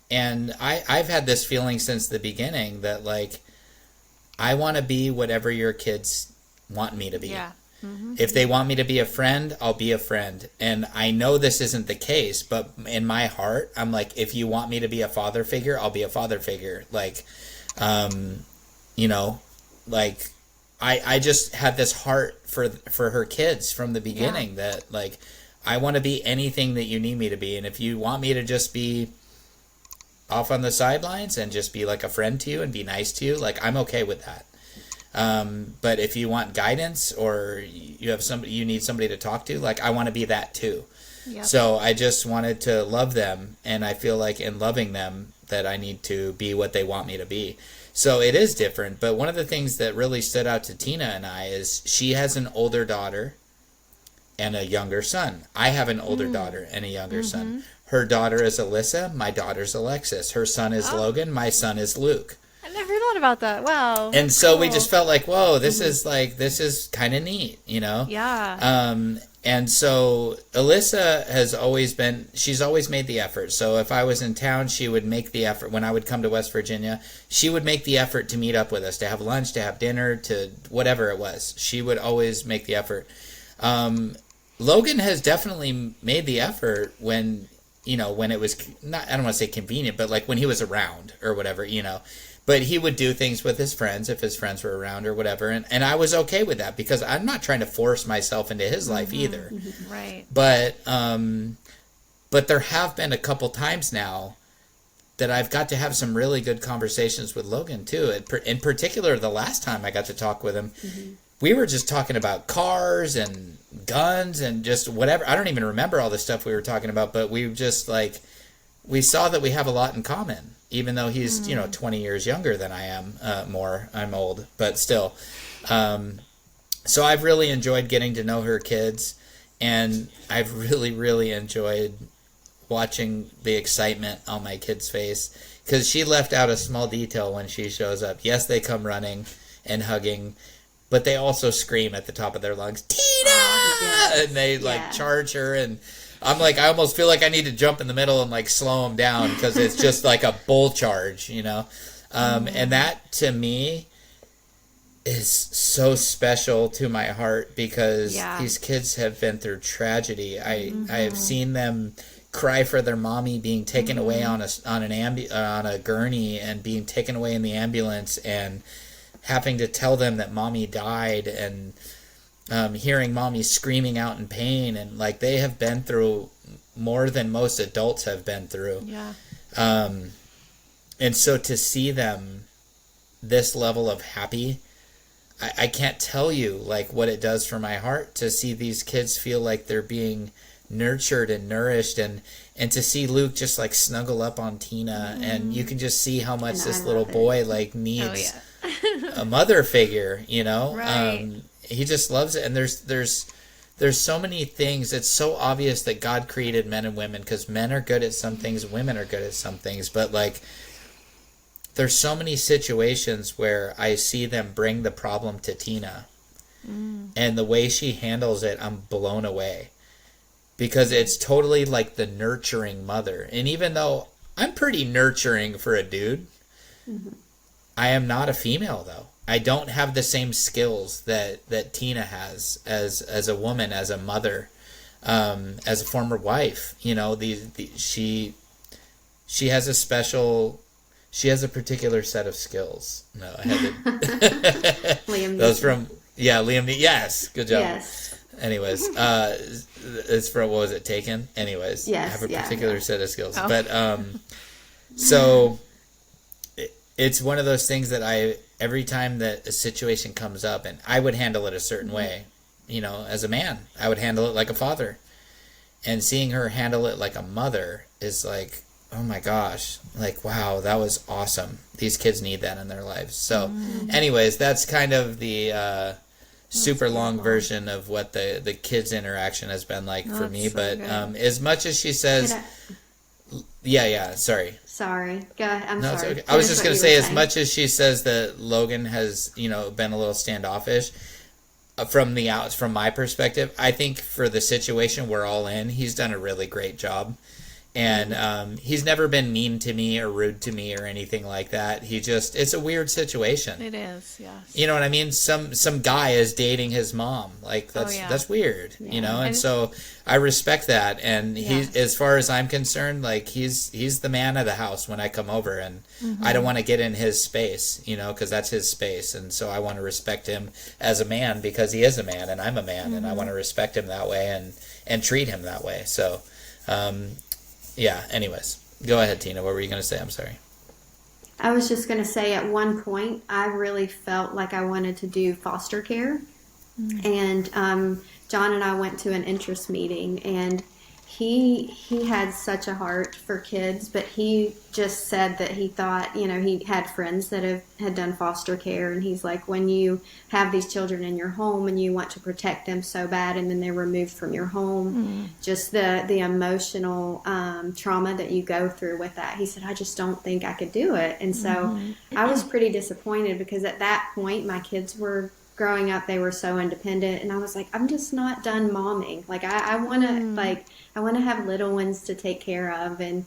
And I've had this feeling since the beginning that like, I want to be whatever your kids want me to be. Yeah. If they want me to be a friend, I'll be a friend. And I know this isn't the case, but in my heart, I'm like, if you want me to be a father figure, I'll be a father figure. Like, like I just had this heart for her kids from the beginning that like, I want to be anything that you need me to be. And if you want me to just be off on the sidelines and just be like a friend to you and be nice to you, like I'm okay with that. But if you want guidance or you need somebody to talk to, like I want to be that too. Yep. So I just wanted to love them, and I feel like in loving them that I need to be what they want me to be. So it is different, but one of the things that really stood out to Tina and I is she has an older daughter and a younger son. I have an older daughter and a younger son. Her daughter is Alyssa. My daughter's Alexis. Her son is Logan. My son is Luke. I never thought about that. Wow. And so we just felt like, whoa, this is kind of neat, Yeah. And so Alyssa she's always made the effort. So if I was in town, she would make the effort. When I would come to West Virginia, she would make the effort to meet up with us, to have lunch, to have dinner, to whatever it was. She would always make the effort. Logan has definitely made the effort when it was not, I don't want to say convenient, but like when he was around or whatever, but he would do things with his friends if his friends were around or whatever. And I was okay with that because I'm not trying to force myself into his life either. Right. But there have been a couple times now that I've got to have some really good conversations with Logan too. In particular, the last time I got to talk with him, we were just talking about cars and guns and just whatever. I don't even remember all the stuff we were talking about, but we just like, we saw that we have a lot in common, even though he's, 20 years younger than I am, more. I'm old, but still. So I've really enjoyed getting to know her kids, and I've really, really enjoyed watching the excitement on my kid's face, because she left out a small detail when she shows up. Yes, they come running and hugging, but they also scream at the top of their lungs, Tina! Yes. And they charge her, and I'm like, I almost feel like I need to jump in the middle and like slow them down, because it's just like a bull charge, and that to me is so special to my heart, because these kids have been through tragedy. I have seen them cry for their mommy being taken away on a gurney, and being taken away in the ambulance, and having to tell them that mommy died, and hearing mommy screaming out in pain, and like they have been through more than most adults have been through. And so to see them this level of happy, I can't tell you like what it does for my heart to see these kids feel like they're being nurtured and nourished, and to see Luke just like snuggle up on Tina, and you can just see how much this little boy like needs a mother figure, Right. He just loves it. And there's so many things. It's so obvious that God created men and women, because men are good at some things, women are good at some things, but like there's so many situations where I see them bring the problem to Tina, and the way she handles it, I'm blown away, because it's totally like the nurturing mother. And even though I'm pretty nurturing for a dude, I am not a female, though. I don't have the same skills that Tina has as a woman, as a mother, as a former wife. She has a special. She has a particular set of skills. No, I had to. Liam Those from Liam. Yes, good job. Yes. Anyways, it's from, what was it, Taken? Anyways, Yes, I have a yeah. particular set of skills, Oh. but so it's one of those things that every time that a situation comes up, and I would handle it a certain way, as a man, I would handle it like a father, and seeing her handle it like a mother is like, oh my gosh, like, wow, that was awesome. These kids need that in their lives. So anyways, that's kind of the super long version of what the kids interaction has been like for me. so But good. as much as she says, sorry. Sorry. Go ahead. I'm No, it's sorry. okay. I was Finish just what going to you say, were as saying. much as she says that Logan has, been a little standoffish, from my perspective, I think for the situation we're all in, he's done a really great job. And he's never been mean to me or rude to me or anything like that. It's a weird situation. It is, yes. You know what I mean? Some guy is dating his mom. Like that's weird, And And so I respect that. And Yeah. as far as I'm concerned, like he's the man of the house when I come over, and I don't want to get in his space, because that's his space. And so I want to respect him as a man, because he is a man and I'm a man, and I want to respect him that way and treat him that way. So, anyways, go ahead, Tina. What were you going to say? I'm sorry. I was just going to say, at one point, I really felt like I wanted to do foster care. And John and I went to an interest meeting, and he had such a heart for kids, but he just said that he thought, he had friends that had done foster care, and he's like, when you have these children in your home and you want to protect them so bad, and then they're removed from your home, just the emotional trauma that you go through with that. He said, I just don't think I could do it. And so I was pretty disappointed, because at that point my kids were growing up, they were so independent, and I was like, I'm just not done momming. Like I want to I want to have little ones to take care of. And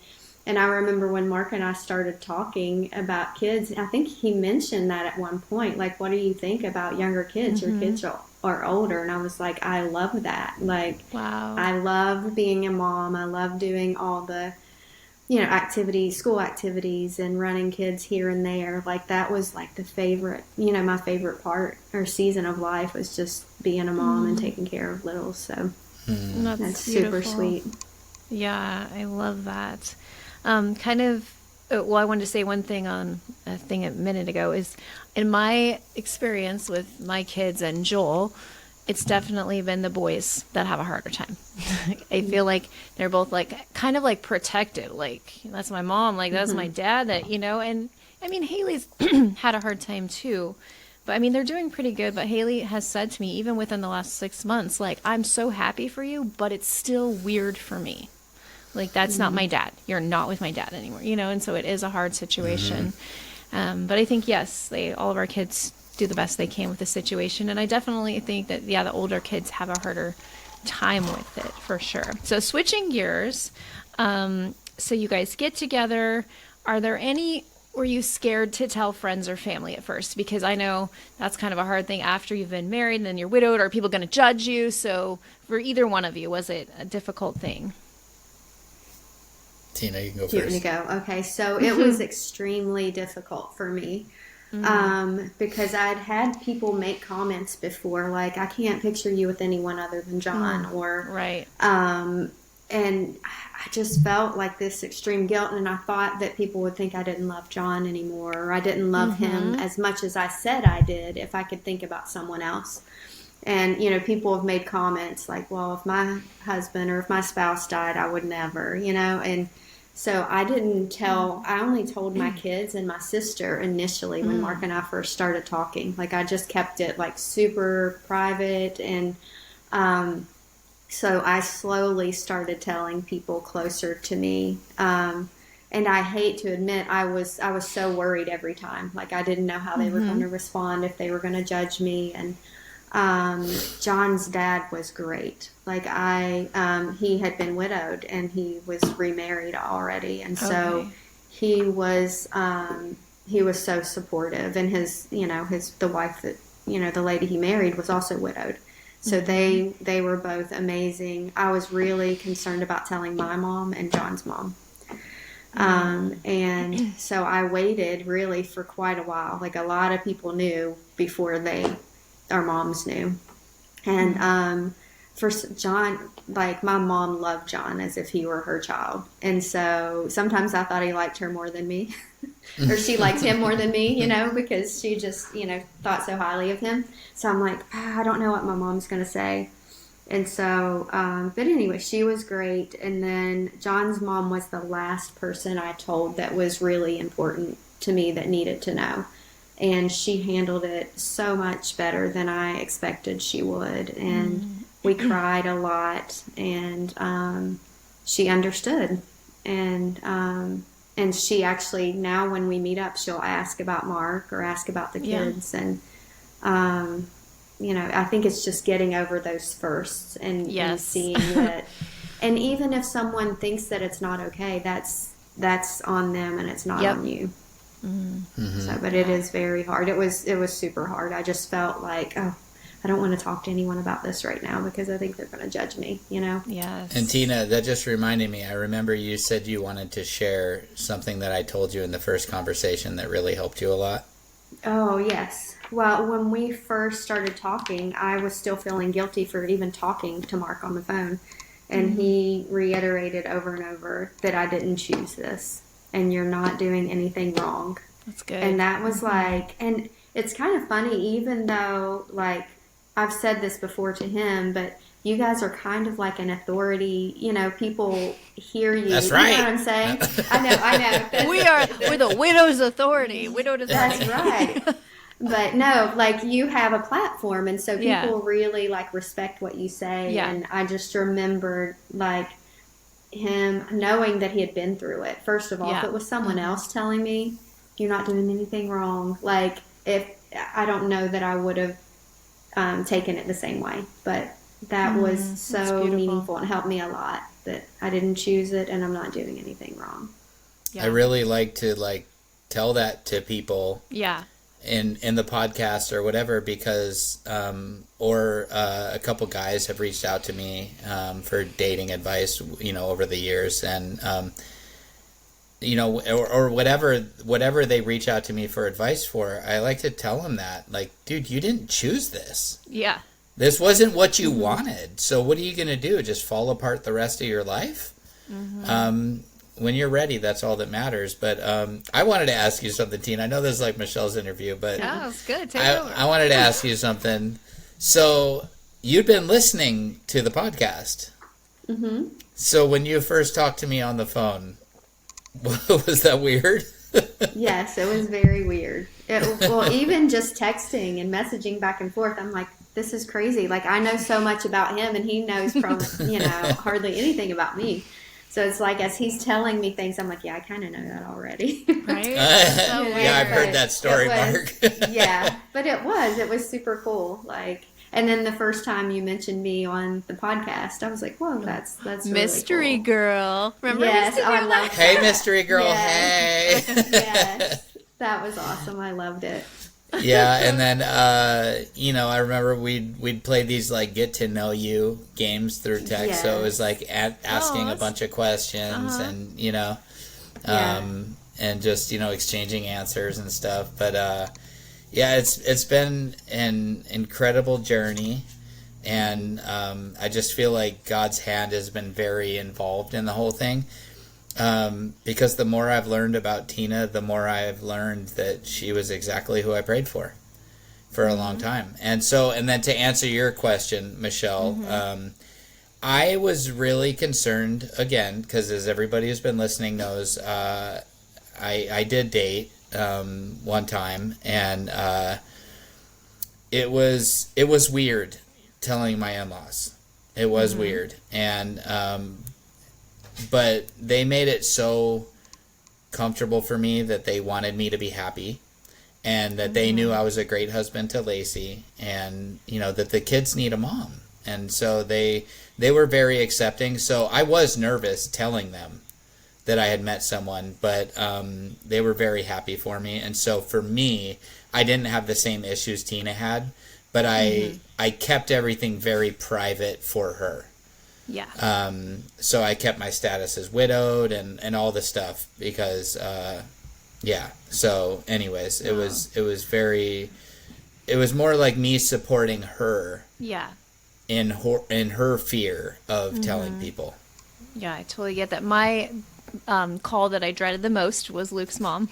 I remember when Mark and I started talking about kids, I think he mentioned that at one point, like, what do you think about younger kids? Your kids are older. And I was like, I love that. Like, Wow. I love being a mom. I love doing all the activities, school activities, and running kids here and there. Like, that was like the favorite, my favorite part or season of life was just being a mom and taking care of littles. So that's super beautiful. sweet. Yeah, I love that. I wanted to say one thing on a thing a minute ago is, in my experience with my kids and Joel, it's definitely been the boys that have a harder time. I feel like they're both like kind of like protected. Like that's my mom, like that's my dad, that, you know, and I mean, Haley's had a hard time too, but I mean, they're doing pretty good. But Haley has said to me, even within the last 6 months, like, I'm so happy for you, but it's still weird for me. Like, that's not my dad. You're not with my dad anymore, you know? And so it is a hard situation. But I think, yes, all of our kids do the best they can with the situation. And I definitely think that, yeah, the older kids have a harder time with it for sure. So switching gears, so you guys get together. Were you scared to tell friends or family at first? Because I know that's kind of a hard thing after you've been married and then you're widowed. Are people going to judge you? So for either one of you, was it a difficult thing? Tina, you can go You first. go. Okay, so it was extremely difficult for me. Because I'd had people make comments before, like, I can't picture you with anyone other than John, or Right. and I just felt like this extreme guilt, and I thought that people would think I didn't love John anymore, or I didn't love him as much as I said I did if I could think about someone else. And, you know, people have made comments like, well, if my husband or if my spouse died, I would never, you know, and so I didn't tell, I only told my kids and my sister initially when Mark and I first started talking. Like, I just kept it like super private, and so I slowly started telling people closer to me. And I hate to admit, I was so worried every time. Like, I didn't know how they were going to respond, if they were going to judge me. And John's dad was great. Like, he had been widowed and he was remarried already, and so he was so supportive. And the wife that, you know, the lady he married was also widowed. So they were both amazing. I was really concerned about telling my mom and John's mom. And so I waited really for quite a while. Like, a lot of people knew before our moms knew. And for John, like, my mom loved John as if he were her child. And so sometimes I thought he liked her more than me. Or she liked him more than me, you know, because she just, you know, thought so highly of him. So I'm like, I don't know what my mom's going to say. And so, but anyway, she was great. And then John's mom was the last person I told that was really important to me, that needed to know. And she handled it so much better than I expected she would. And we cried a lot, and she understood. And she actually, now when we meet up, she'll ask about Mark or ask about the kids. And, you know, I think it's just getting over those firsts and seeing that. And even if someone thinks that it's not okay, that's on them and it's not on you. So, but it is very hard. It was super hard. I just felt like, I don't want to talk to anyone about this right now because I think they're going to judge me, you know? Yes. And Tina, that just reminded me, I remember you said you wanted to share something that I told you in the first conversation that really helped you a lot. Oh, yes. Well, when we first started talking, I was still feeling guilty for even talking to Mark on the phone. And he reiterated over and over that I didn't choose this, and you're not doing anything wrong. That's good. And that was like, and it's kind of funny, even though, like, I've said this before to him, but you guys are kind of like an authority, you know, people hear you. That's right. You know what I'm saying? I know. We're the widow's authority. Widowed authority. That's right. But no, like, you have a platform, and so people really, like, respect what you say. Yeah. And I just remembered, like, him knowing that he had been through it. First of all, if it was someone else telling me, you're not doing anything wrong, like, if I don't know that I would have taken it the same way. But that was so meaningful and helped me a lot, that I didn't choose it and I'm not doing anything wrong. I really like to, like, tell that to people. Yeah. In the podcast or whatever, because a couple guys have reached out to me for dating advice, you know, over the years, and you know, or whatever they reach out to me for advice for, I like to tell them that, like, dude, you didn't choose this. Yeah. This wasn't what you wanted. So what are you going to do? Just fall apart the rest of your life? When you're ready, that's all that matters. But I wanted to ask you something, Tina. I know this is like Michelle's interview, but Oh, it's good. Take it over. I wanted to ask you something. So you'd been listening to the podcast. Mm-hmm. So when you first talked to me on the phone, was that weird? Yes, it was very weird. Well, even just texting and messaging back and forth, I'm like, this is crazy. Like, I know so much about him, and he knows probably, hardly anything about me. So it's like, as he's telling me things, I'm like, yeah, I kind of know that already. Right? Yeah, I've heard that story, Mark. Yeah, but it was super cool. Like, and then the first time you mentioned me on the podcast, I was like, whoa, that's really Mystery cool. Girl. Remember? Yes, I love that. Hey, mystery girl, Yes. hey. Yes, that was awesome. I loved it. Yeah, and then I remember we'd play these like get to know you games through text. So it was like asking a bunch of questions and and just exchanging answers and stuff. But it's been an incredible journey, and I just feel like God's hand has been very involved in the whole thing. Because the more I've learned about Tina, the more I've learned that she was exactly who I prayed for a long time. And then to answer your question, Michelle, I was really concerned, again, because as everybody who's been listening knows, I did date one time, and it was weird telling my in-laws. It was weird, and but they made it so comfortable for me that they wanted me to be happy, and that they knew I was a great husband to Lacey, and that the kids need a mom, and so they were very accepting. So I was nervous telling them that I had met someone, but they were very happy for me. And so for me, I didn't have the same issues Tina had, but I kept everything very private for her. Yeah. So I kept my status as widowed and all the stuff because, So anyways, it was more like me supporting her. Yeah. In her fear of telling people. Yeah, I totally get that. My call that I dreaded the most was Luke's mom.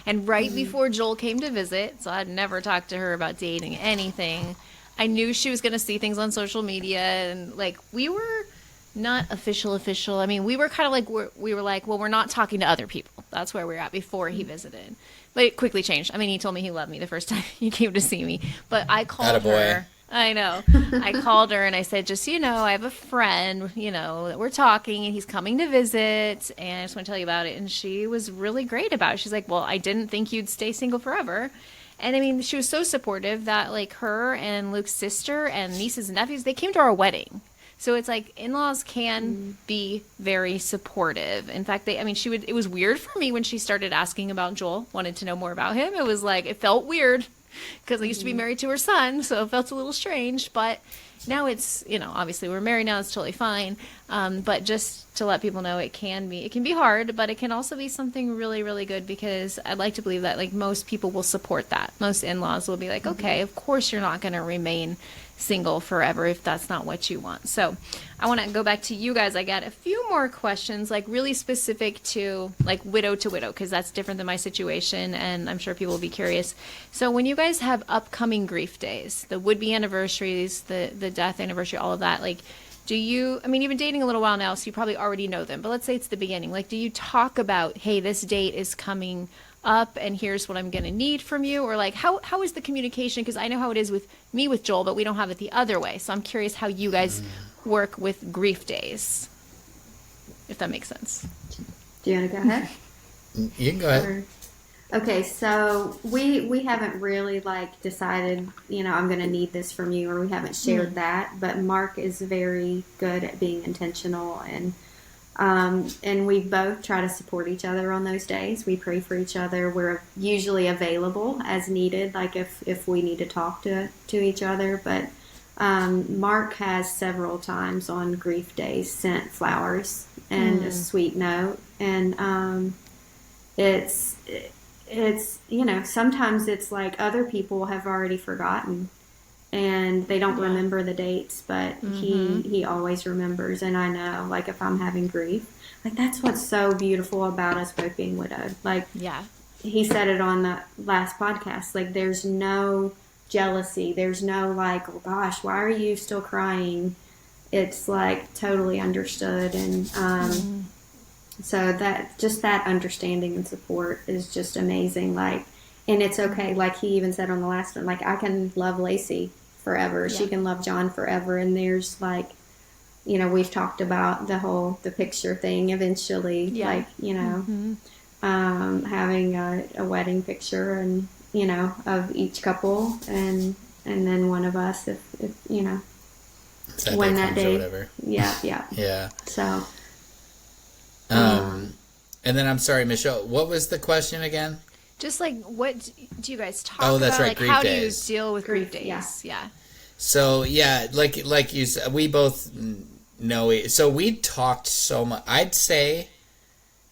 And right before Joel came to visit, so I'd never talked to her about dating, anything, I knew she was going to see things on social media, and like we were not official. I mean, we were kind of like, we were like, well, we're not talking to other people. That's where we were at before he visited. But it quickly changed. I mean, he told me he loved me the first time he came to see me. But I called her. I know. I called her and I said, just, I have a friend, that we're talking, and he's coming to visit, and I just want to tell you about it. And she was really great about it. She's like, well, I didn't think you'd stay single forever. And I mean, she was so supportive that like her and Luke's sister and nieces and nephews, they came to our wedding. So it's like in-laws can be very supportive. In fact, it was weird for me when she started asking about Joel, wanted to know more about him. It was like, it felt weird because I used to be married to her son. So it felt a little strange, but now it's, obviously we're married now. It's totally fine. But just to let people know, it can be hard, but it can also be something really, really good, because I'd like to believe that like most people will support that. Most in-laws will be like, okay, of course you're not going to remain single forever if that's not what you want. So I want to go back to you guys. I got a few more questions, like really specific to like widow to widow, because that's different than my situation, and I'm sure people will be curious. So when you guys have upcoming grief days, the would-be anniversaries, the death anniversary, all of that, like you've been dating a little while now, so you probably already know them, but let's say it's the beginning. Like, do you talk about, hey, this date is coming up and here's what I'm going to need from you? Or like, how is the communication? Because I know how it is with me with Joel, but we don't have it the other way. So I'm curious how you guys work with grief days, if that makes sense. Do you want to go ahead? You can go ahead. Okay, so we haven't really like decided, I'm going to need this from you, or we haven't shared that, but Mark is very good at being intentional, and we both try to support each other on those days. We pray for each other. We're usually available as needed, like if we need to talk to each other. But Mark has several times on grief days sent flowers and a sweet note. And it's sometimes it's like other people have already forgotten and they don't remember the dates, but he always remembers. And I know, like, if I'm having grief, like, that's what's so beautiful about us both being widowed. Like, he said it on the last podcast, like, there's no jealousy. There's no like, oh gosh, why are you still crying? It's like totally understood. And so that, just that understanding and support is just amazing. Like, and it's okay. Like he even said on the last one, like, I can love Lacey forever. Yeah. She can love John forever. And there's like, we've talked about the picture thing eventually, like, having a wedding picture and, of each couple and then one of us if when that day, whatever. Yeah. Yeah. So, And then I'm sorry, Michelle, what was the question again? Just like, what do you guys talk Oh, that's about? right, Like, grief how days. do you deal with grief days? Yeah. Yeah. So yeah, like you said, we both know it. So we talked so much. I'd say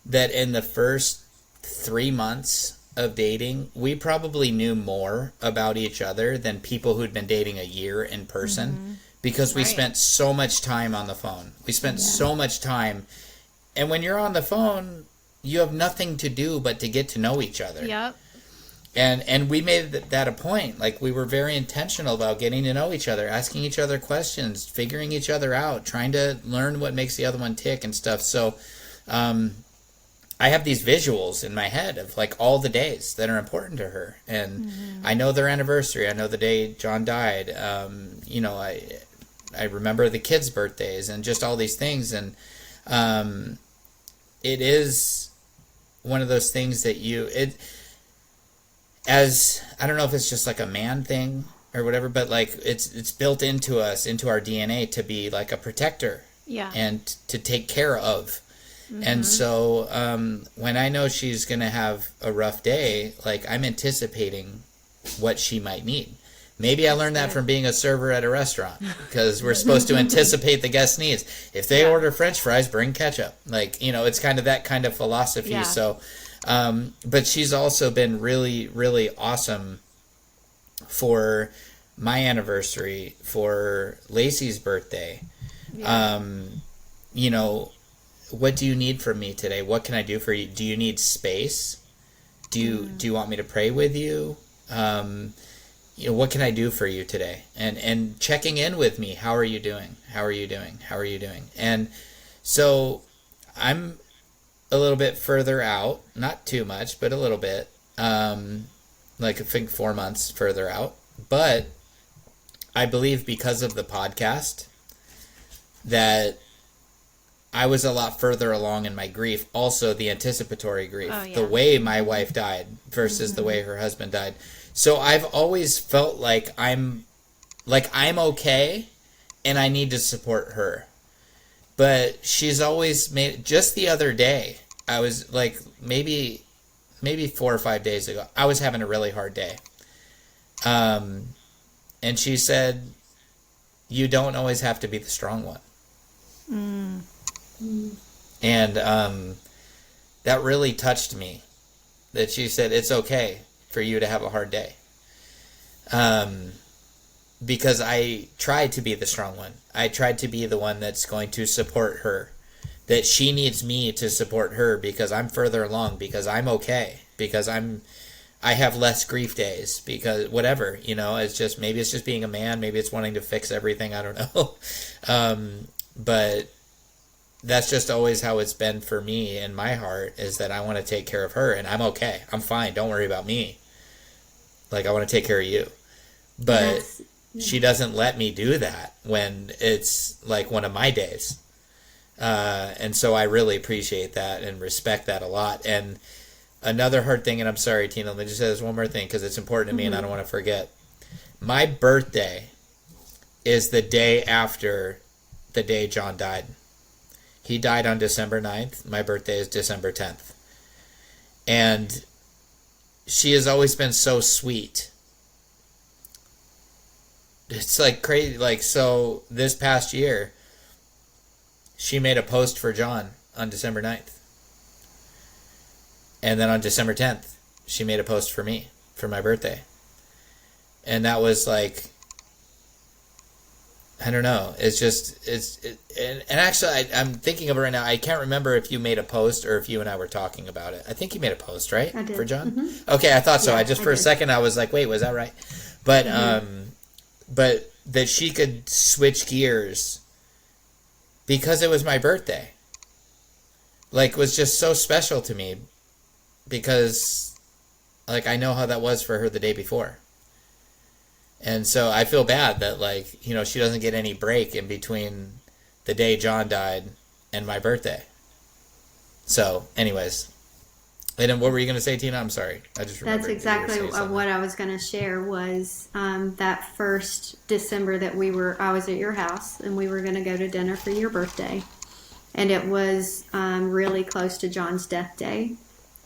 that in the first 3 months of dating, we probably knew more about each other than people who'd been dating a year in person, because we spent so much time on the phone. We spent so much time, and when you're on the phone, you have nothing to do but to get to know each other. Yep. And we made that a point. Like, we were very intentional about getting to know each other, asking each other questions, figuring each other out, trying to learn what makes the other one tick and stuff. So I have these visuals in my head of like all the days that are important to her. And I know their anniversary. I know the day John died. I remember the kids' birthdays and just all these things. And it is one of those things that I don't know if it's just like a man thing or whatever, but like it's built into us, into our DNA, to be like a protector, and to take care of. And so when I know she's gonna have a rough day, like, I'm anticipating what she might need. Maybe I learned that from being a server at a restaurant, because we're supposed to anticipate the guest needs. If they order French fries, bring ketchup. Like, it's kind of that kind of philosophy. Yeah. So but she's also been really, really awesome for my anniversary, for Lacey's birthday. What do you need from me today? What can I do for you? Do you need space? Do you want me to pray with you? What can I do for you today? And checking in with me. How are you doing? How are you doing? How are you doing? And so I'm a little bit further out, not too much, but a little bit, like I think 4 months further out. But I believe because of the podcast that I was a lot further along in my grief. Also, the anticipatory grief, the way my wife died versus the way her husband died. So I've always felt like I'm okay, and I need to support her. But she's always made. Just the other day, I was like, maybe 4 or 5 days ago, I was having a really hard day. And she said, "You don't always have to be the strong one." And that really touched me. That she said, "It's okay for you to have a hard day." Because I tried to be the strong one. I tried to be the one that's going to support her. That she needs me to support her because I'm further along, because I'm okay, because I have less grief days, because whatever, it's just, maybe it's just being a man, maybe it's wanting to fix everything, I don't know. But that's just always how it's been for me in my heart, is that I want to take care of her, and I'm okay. I'm fine. Don't worry about me. Like, I want to take care of you. But she doesn't let me do that when it's like one of my days. And so I really appreciate that and respect that a lot. And another hard thing, and I'm sorry, Tina, let me just say this one more thing because it's important to me and I don't want to forget. My birthday is the day after the day John died. He died on December 9th. My birthday is December 10th. And she has always been so sweet. It's like crazy. Like, so this past year, she made a post for John on December 9th. And then on December 10th, she made a post for me for my birthday. And that was like, I don't know. It's just and actually I'm thinking of it right now. I can't remember if you made a post or if you and I were talking about it. I think you made a post, right? I did. For John? Mm-hmm. Okay, I thought so. Yeah, I just I for a did. second I was like, wait, was that right? But but that she could switch gears because it was my birthday. Like, was just so special to me because like I know how that was for her the day before. And so I feel bad that, like, you know, she doesn't get any break in between the day John died and my birthday. So, anyways. And then what were you going to say, Tina? I'm sorry. I just remembered. That's exactly what I was going to share was that first December that I was at your house and we were going to go to dinner for your birthday. And it was really close to John's death day.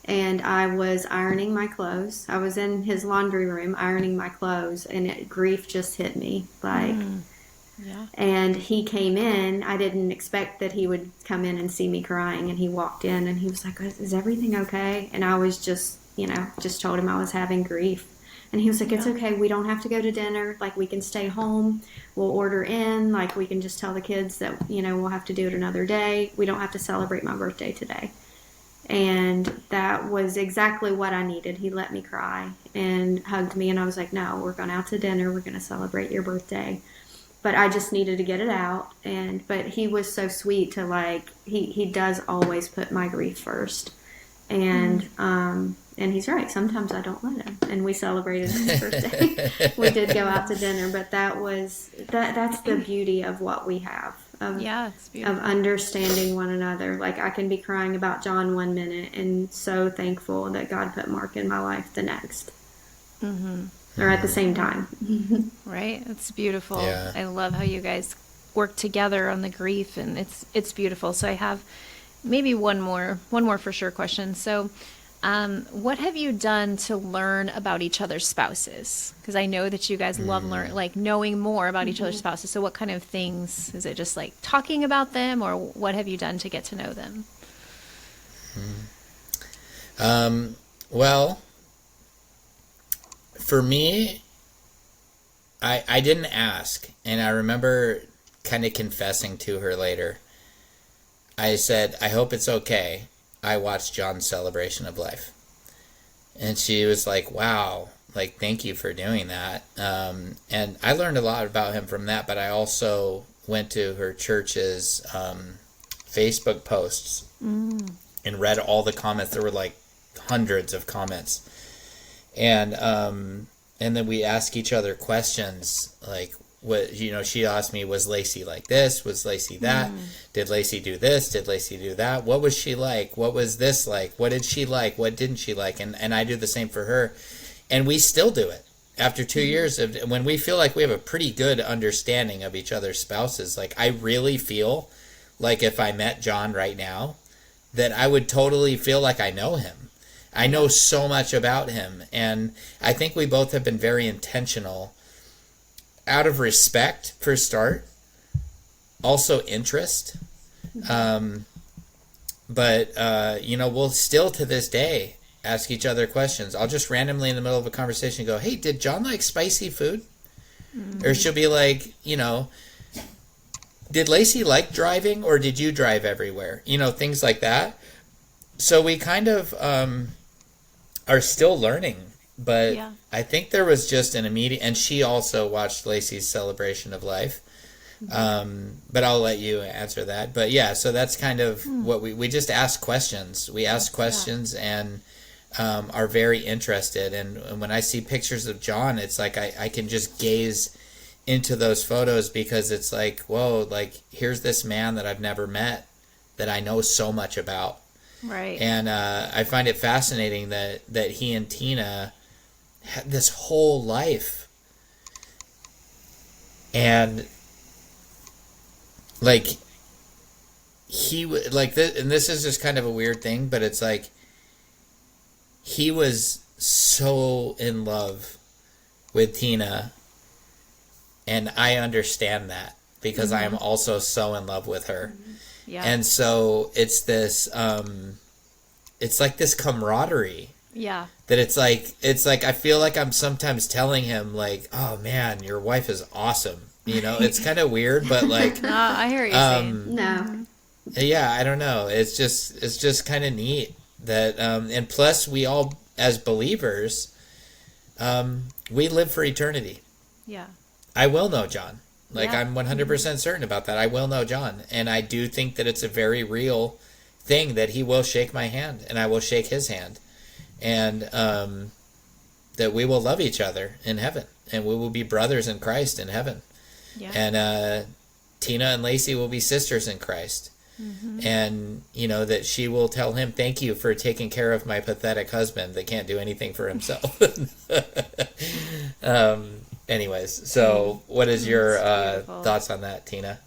And I was ironing my clothes. I was in his laundry room ironing my clothes, and grief just hit me. Yeah. And he came in. I didn't expect that he would come in and see me crying. And he walked in, and he was like, "Is everything okay?" And I was just told him I was having grief. And he was like, "It's okay. We don't have to go to dinner. Like, we can stay home. We'll order in. Like, we can just tell the kids that, we'll have to do it another day. We don't have to celebrate my birthday today." And that was exactly what I needed. He let me cry and hugged me, and I was like, "No, we're going out to dinner. We're going to celebrate your birthday." But I just needed to get it out. But he was so sweet to, like, he does always put my grief first. And he's right. Sometimes I don't let him. And we celebrated his birthday. We did go out to dinner, but that's the beauty of what we have. It's beautiful. Of understanding one another. Like, I can be crying about John one minute and so thankful that God put Mark in my life the next. Mm-hmm. Or at the same time. Right? It's beautiful. Yeah. I love how you guys work together on the grief, and it's beautiful. So I have maybe one more for sure question. So what have you done to learn about each other's spouses? Because I know that you guys love knowing more about each other's spouses. So what kind of things? Is it just like talking about them, or what have you done to get to know them? Well, for me, I didn't ask, and I remember kind of confessing to her later. I said, "I hope it's okay. I watched John's celebration of life." And she was like, "Wow, like, thank you for doing that." And I learned a lot about him from that, but I also went to her church's Facebook posts and read all the comments. There were like hundreds of comments. And then we ask each other questions like, she asked me, was Lacey like this? Was Lacey that? Did Lacey do this? Did Lacey do that? What was she like? What was this like? What did she like? What didn't she like? And I do the same for her. And we still do it after 2 years when we feel like we have a pretty good understanding of each other's spouses. Like, I really feel like if I met John right now, that I would totally feel like I know him. I know so much about him. And I think we both have been very intentional out of respect for a start, also interest. But we'll still to this day ask each other questions. I'll just randomly in the middle of a conversation go, "Hey, did John like spicy food?" Or she'll be like, "Did Lacey like driving, or did you drive everywhere?" Things like that. So we kind of are still learning. But I think there was just an immediate, and she also watched Lacey's celebration of life. But I'll let you answer that. But yeah, so that's kind of what we just ask questions. We ask questions and are very interested. And when I see pictures of John, it's like I can just gaze into those photos because it's like, whoa, like, here's this man that I've never met that I know so much about. Right. And I find it fascinating that he and Tina had this whole life, and like he would like this, and this is just kind of a weird thing, but it's like he was so in love with Tina, and I understand that because I am also so in love with her. Yeah. And so it's this it's like this camaraderie Yeah. That it's like I feel like I'm sometimes telling him like, "Oh man, your wife is awesome." You know, it's kind of weird, but like, No, I hear what you're saying. No. yeah, I don't know. It's just kind of neat that, and plus we all as believers, we live for eternity. Yeah. I will know John. Like, Yeah. I'm 100% certain about that. I will know John, and I do think that it's a very real thing that he will shake my hand, and I will shake his hand, and that we will love each other in heaven, and we will be brothers in Christ in heaven. Yeah. And Tina and Lacey will be sisters in Christ. And, you know, that she will tell him, thank you for taking care of my pathetic husband that can't do anything for himself. Anyways, so what is your beautiful. thoughts on that, Tina?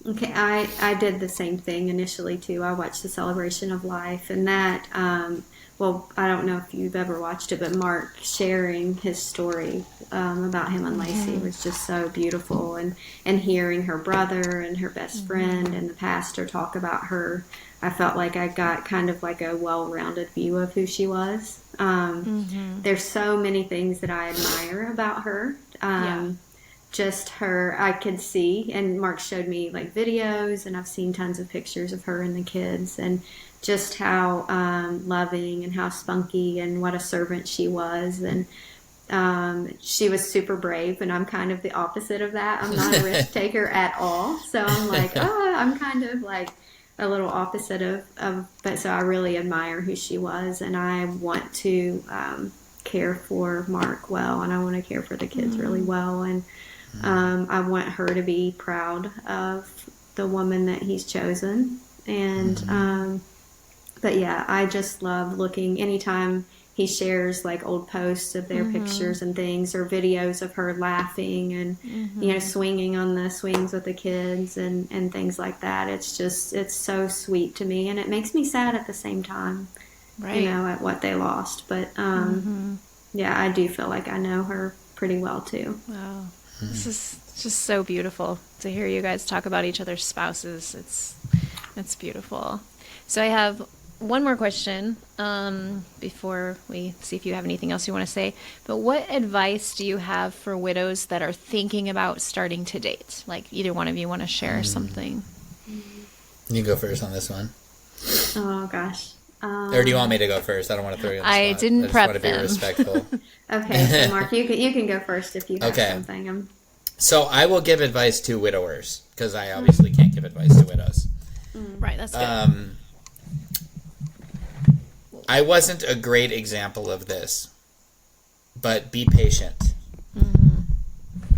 Okay, I did the same thing initially too. I watched the Celebration of Life, and that, well, I don't know if you've ever watched it, but Mark sharing his story about him and Lacey was just so beautiful, and hearing her brother and her best friend and the pastor talk about her, I felt like I got kind of like a well-rounded view of who she was. There's so many things that I admire about her. Just her, I could see, and Mark showed me like videos, and I've seen tons of pictures of her and the kids, and just how loving and how spunky and what a servant she was. And she was super brave, and I'm kind of the opposite of that. I'm not a risk taker at all. So I'm like, I'm kind of like a little opposite of, but so I really admire who she was, and I want to care for Mark well, and I want to care for the kids really well, and I want her to be proud of the woman that he's chosen. And but yeah, I just love looking anytime he shares like old posts of their pictures and things, or videos of her laughing and you know, swinging on the swings with the kids and things like that. It's just, it's so sweet to me, and it makes me sad at the same time, Right. you know, at what they lost. But yeah, I do feel like I know her pretty well too. Wow. This is just so beautiful to hear you guys talk about each other's spouses. It's beautiful. So I have one more question before we see if you have anything else you want to say. But what advice do you have for widows that are thinking about starting to date? Like, either one of you want to share something? You go first on this one. Oh gosh. Or do you want me to go first? I don't want to throw you on the I spot. didn't prep I just want to be them. respectful. Okay, so Mark, you can go first if you have Okay. something. So I will give advice to widowers, because I obviously can't give advice to widows. Right, that's good. I wasn't a great example of this, but be patient.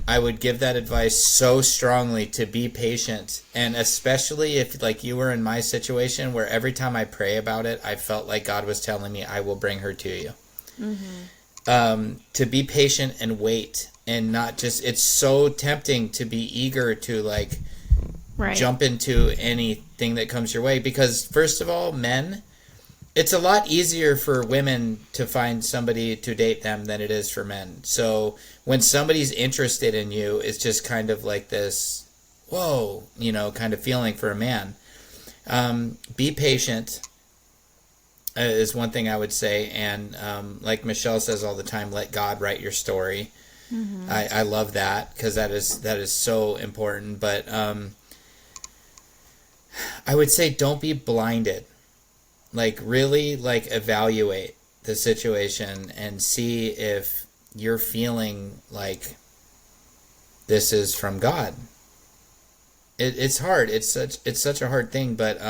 I would give that advice so strongly, to be patient, and especially if like you were in my situation where every time I pray about it, I felt like God was telling me, I will bring her to you. To be patient and wait, and not just, it's so tempting to be eager to like Right. jump into anything that comes your way, because first of all, men, it's a lot easier for women to find somebody to date them than it is for men. So when somebody's interested in you, it's just kind of like this, whoa, you know, kind of feeling for a man. Be patient is one thing I would say. And like Michelle says all the time, let God write your story. I love that, because that is so important. But I would say don't be blinded. Like, really, like, evaluate the situation and see if you're feeling like this is from God. It's hard. It's such a hard thing. But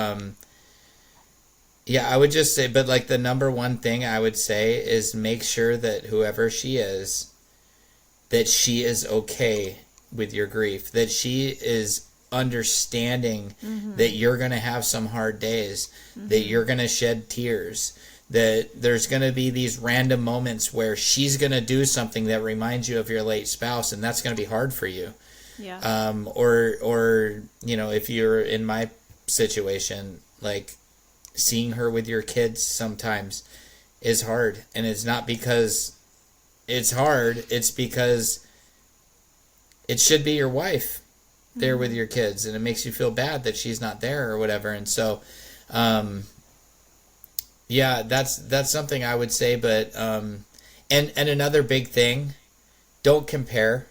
yeah, I would just say, but like the number one thing I would say is make sure that whoever she is, that she is okay with your grief, that she is understanding that you're going to have some hard days, that you're going to shed tears, that there's going to be these random moments where she's going to do something that reminds you of your late spouse, and that's going to be hard for you. Yeah. Or you know, if you're in my situation, like seeing her with your kids sometimes is hard, and it's not because it's hard, it's because it should be your wife there with your kids, and it makes you feel bad that she's not there or whatever. And so Yeah, that's something I would say, but and another big thing, don't compare.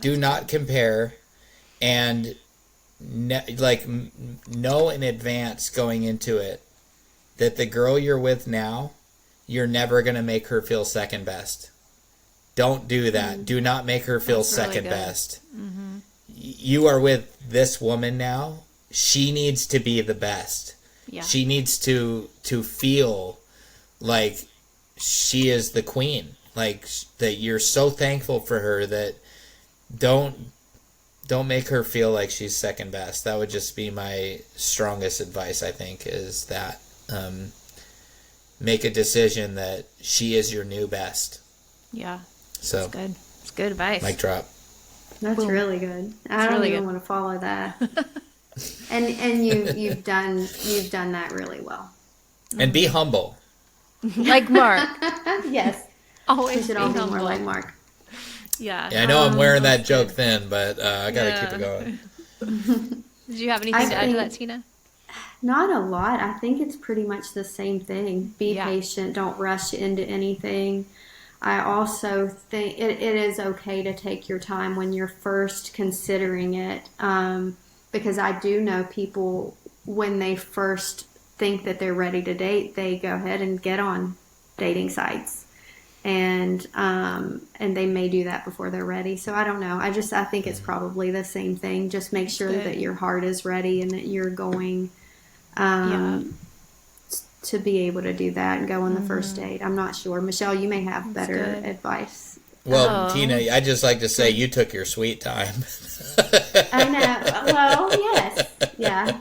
Do not compare, and know in advance going into it that the girl you're with now, you're never going to make her feel second best. Don't do that. Do not make her feel That's really second good. best. You are with this woman now. She needs to be the best. Yeah. She needs to feel like she is the queen. Like that you're so thankful for her that don't make her feel like she's second best. That would just be my strongest advice, I think, is that make a decision that she is your new best. Yeah. So That's good. It's good advice. mic drop. That's Boom. really good. I don't really even good. want to follow that. and you've done that really well. And be humble. Like Mark. Yes, Always we should be all be humble. more like Mark. Yeah. Yeah, I know I'm wearing that that's joke good. thin, but I gotta keep it going. Did you have anything I to add to that, think- Tina? Not a lot. I think it's pretty much the same thing. Be Yeah. patient. Don't rush into anything. I also think it is okay to take your time when you're first considering it, because I do know people when they first think that they're ready to date, they go ahead and get on dating sites, and they may do that before they're ready. So I don't know. I think it's probably the same thing. Just make sure Good. that your heart is ready and that you're going Yeah. to be able to do that and go on the first date. I'm not sure. Michelle, you may have better good. advice. Well, Oh. Tina, I just like to say you took your sweet time. I know. Well, yes. Yeah,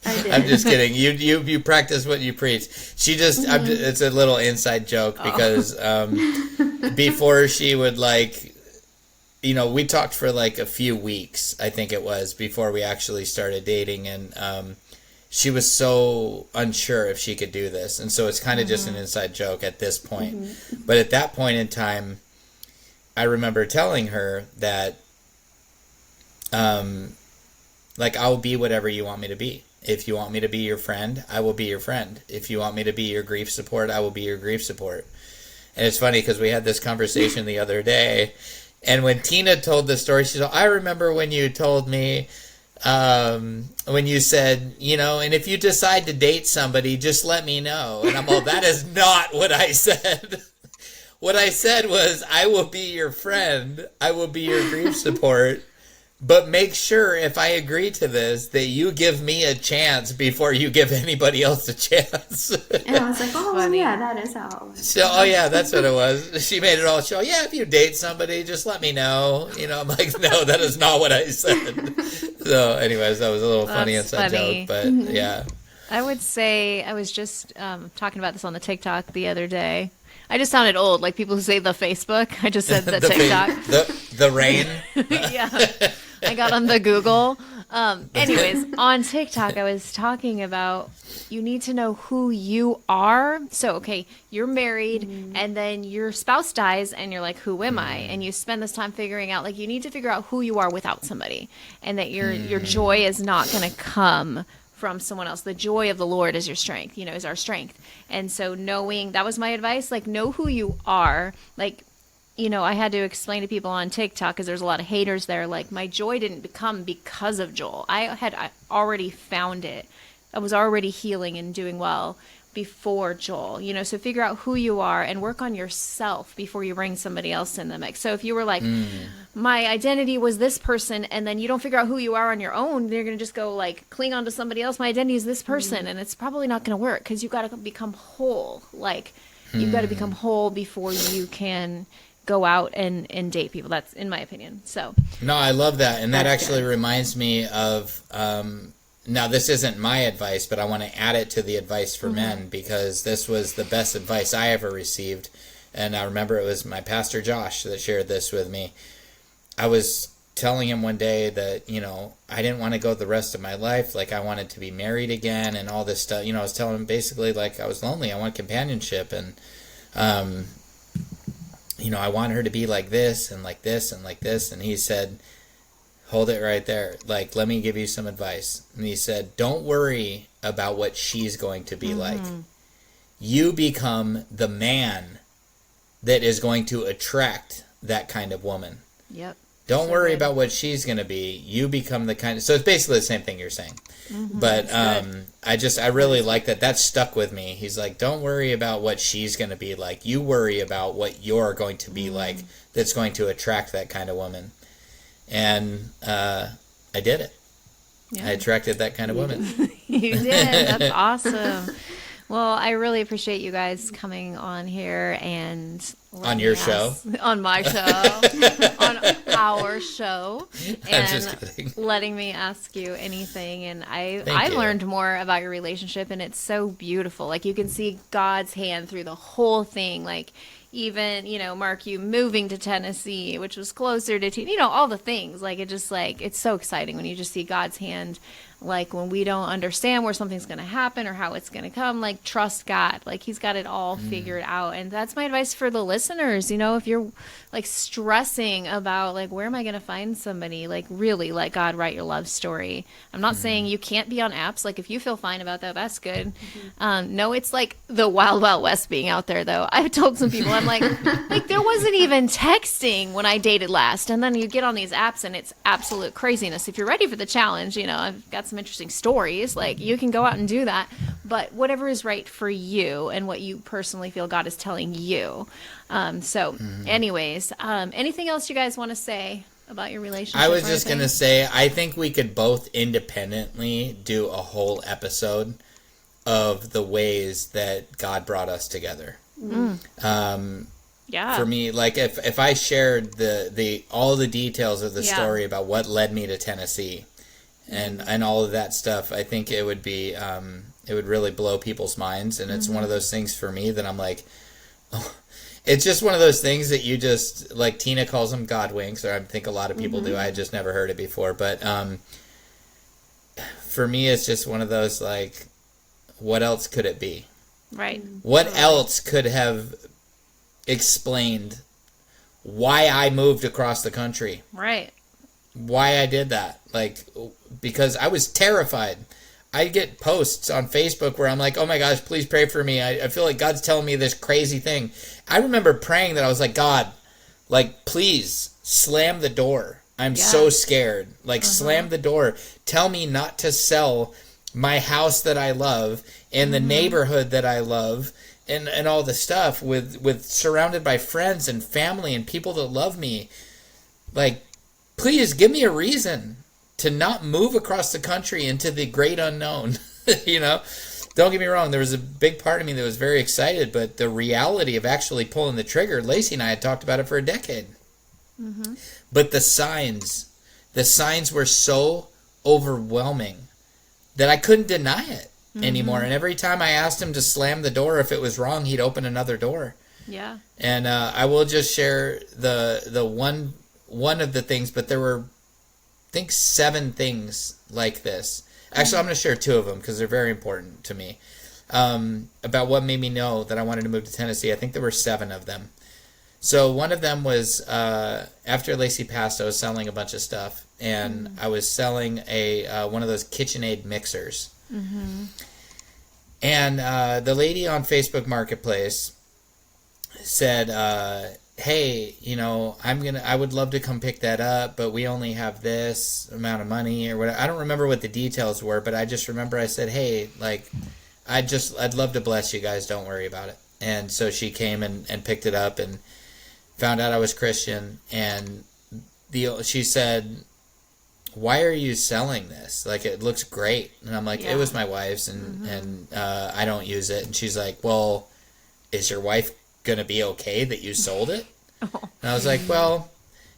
I did. I'm just kidding. You practice what you preach. She just it's a little inside joke because before she would we talked for like a few weeks, I think it was, before we actually started dating, and she was so unsure if she could do this, and so it's kind of just an inside joke at this point. But at that point in time, I remember telling her that I'll be whatever you want me to be. If you want me to be your friend, I will be your friend. If you want me to be your grief support, I will be your grief support. And it's funny because we had this conversation the other day, and when Tina told the story, she said, I remember when you told me, when you said, and if you decide to date somebody, just let me know. And I'm all, that is not what I said. What I said was, I will be your friend. I will be your grief support. But make sure, if I agree to this, that you give me a chance before you give anybody else a chance. And I was like, oh, Funny. yeah, that is how it was. So, that's what it was. She made it all show. Yeah, if you date somebody, just let me know. I'm like, no, that is not what I said. So, anyways, that was a little funny That's inside funny. joke, but yeah. I would say I was just talking about this on the TikTok the other day. I just sounded old, like people who say the Facebook. I just said the TikTok. The rain. Yeah. I got on the Google. Anyways, on TikTok, I was talking about you need to know who you are. So, okay, you're married and then your spouse dies and you're like, who am I? And you spend this time figuring out, you need to figure out who you are without somebody, and that your joy is not going to come from someone else. The joy of the Lord is your strength, is our strength. And so knowing, that was my advice, know who you are. I had to explain to people on TikTok because there's a lot of haters there. My joy didn't come because of Joel. I already found it. I was already healing and doing well before Joel. So figure out who you are and work on yourself before you bring somebody else in the mix. So if you were like, my identity was this person, and then you don't figure out who you are on your own, you're going to just go cling on to somebody else. My identity is this person, and it's probably not going to work because you've got to become whole. You've got to become whole before you can go out and date people. That's in my opinion. So No, I love that. And that That's actually good. reminds me of, now this isn't my advice, but I want to add it to the advice for men, because this was the best advice I ever received. And I remember it was my pastor Josh that shared this with me. I was telling him one day that, I didn't want to go the rest of my life. I wanted to be married again and all this stuff. I was telling him basically I was lonely. I want companionship. And, I want her to be like this and like this and like this. And he said, hold it right there. Let me give you some advice. And he said, don't worry about what she's going to be like. you become the man that is going to attract that kind of woman. Yep. Don't worry about what she's going to be. You become the kind of... So it's basically the same thing you're saying. But I really like that. That stuck with me. He's like, don't worry about what she's going to be like. You worry about what you're going to be like that's going to attract that kind of woman. And I did it. Yeah. I attracted that kind of woman. You did. That's awesome. Well, I really appreciate you guys coming on here and on your show, on my show, on our show, and letting me ask you anything. And I learned more about your relationship, and it's so beautiful. Like, you can see God's hand through the whole thing. Like, even, Mark, you moving to Tennessee, which was closer to, all the things. Like, it's so exciting when you just see God's hand. Like, when we don't understand where something's going to happen or how it's going to come, like, trust God. Like, he's got it all figured out. And that's my advice for the listeners. If you're, like, stressing about, like, where am I going to find somebody? Like, really let God write your love story. I'm not saying you can't be on apps. Like, if you feel fine about that, that's good. No, it's like the wild, wild west being out there, though. I've told some people, I'm like, there wasn't even texting when I dated last. And then you get on these apps, and it's absolute craziness. If you're ready for the challenge, I've got some interesting stories. Like, you can go out and do that, but whatever is right for you and what you personally feel God is telling you. Anyways, anything else you guys want to say about your relationship? I was just going to say, I think we could both independently do a whole episode of the ways that God brought us together. Yeah. For me, like, if I shared all the details of the story about what led me to Tennessee, and all of that stuff, I think it would be it would really blow people's minds. And it's one of those things for me that I'm like, oh, it's just one of those things that you just, like, Tina calls them God winks, or I think a lot of people do. I just never heard it before, but for me, it's just one of those, like, what else could it be? Right. What else could have explained why I moved across the country? Right. Why I did that. Like, because I was terrified. I get posts on Facebook where I'm like, oh my gosh, please pray for me. I feel like God's telling me this crazy thing. I remember praying that I was like, God, like, please slam the door. I'm so scared. Like, slam the door. Tell me not to sell my house that I love and the neighborhood that I love and all the stuff with surrounded by friends and family and people that love me. Like, please give me a reason to not move across the country into the great unknown. Don't get me wrong. There was a big part of me that was very excited, but the reality of actually pulling the trigger, Lacey and I had talked about it for a decade. But the signs were so overwhelming that I couldn't deny it anymore. And every time I asked him to slam the door, if it was wrong, he'd open another door. Yeah. And I will just share the one of the things, but there were, I think, 7 things like this. Actually, I'm going to share 2 of them because they're very important to me. About what made me know that I wanted to move to Tennessee. I think there were 7 of them. So one of them was after Lacey passed, I was selling a bunch of stuff, and I was selling one of those KitchenAid mixers. And the lady on Facebook Marketplace said, hey, I would love to come pick that up, but we only have this amount of money or whatever. I don't remember what the details were, but I just remember I said, hey, like, I'd love to bless you guys. Don't worry about it. And so she came and picked it up and found out I was Christian. And she said, why are you selling this? Like, it looks great. And I'm like, it was my wife's and I don't use it. And she's like, well, is your wife going to be okay that you sold it? And I was like, well,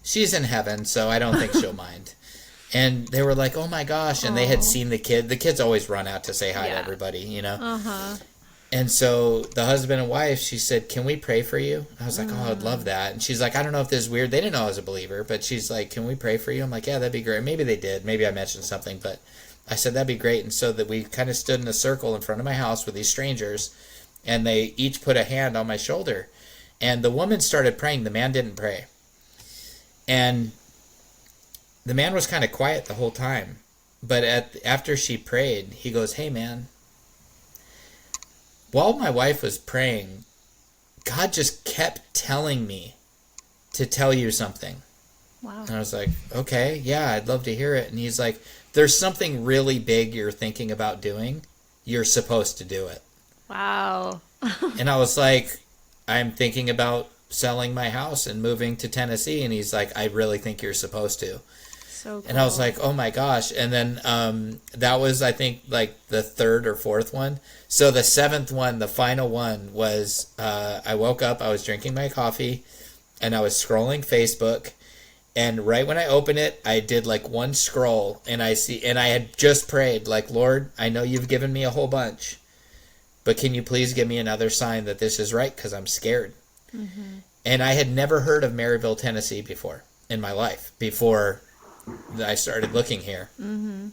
she's in heaven, so I don't think she'll mind. And they were like, oh my gosh. And they had seen the kids always run out to say hi to everybody, And so the husband and wife, she said, can we pray for you? I was like, oh, I'd love that. And she's like, I don't know if this is weird. They didn't know I was a believer, but she's like, can we pray for you? I'm like, yeah, that'd be great. Maybe they did. Maybe I mentioned something, but I said, that'd be great. And so that we kind of stood in a circle in front of my house with these strangers, and they each put a hand on my shoulder. And the woman started praying. The man didn't pray. And the man was kind of quiet the whole time. But after she prayed, he goes, hey, man, while my wife was praying, God just kept telling me to tell you something. Wow. And I was like, okay, yeah, I'd love to hear it. And he's like, there's something really big you're thinking about doing. You're supposed to do it. Wow. And I was like, I'm thinking about selling my house and moving to Tennessee. And he's like, I really think you're supposed to. So cool. And I was like, oh my gosh. And then that was, I think, like the third or fourth one. So the seventh one, the final one was I woke up, I was drinking my coffee, and I was scrolling Facebook. And right when I opened it, I did like one scroll, and I had just prayed, like, Lord, I know you've given me a whole bunch, but can you please give me another sign that this is right? Because I'm scared. Mm-hmm. And I had never heard of Maryville, Tennessee before in my life, before I started looking here. Mm-hmm.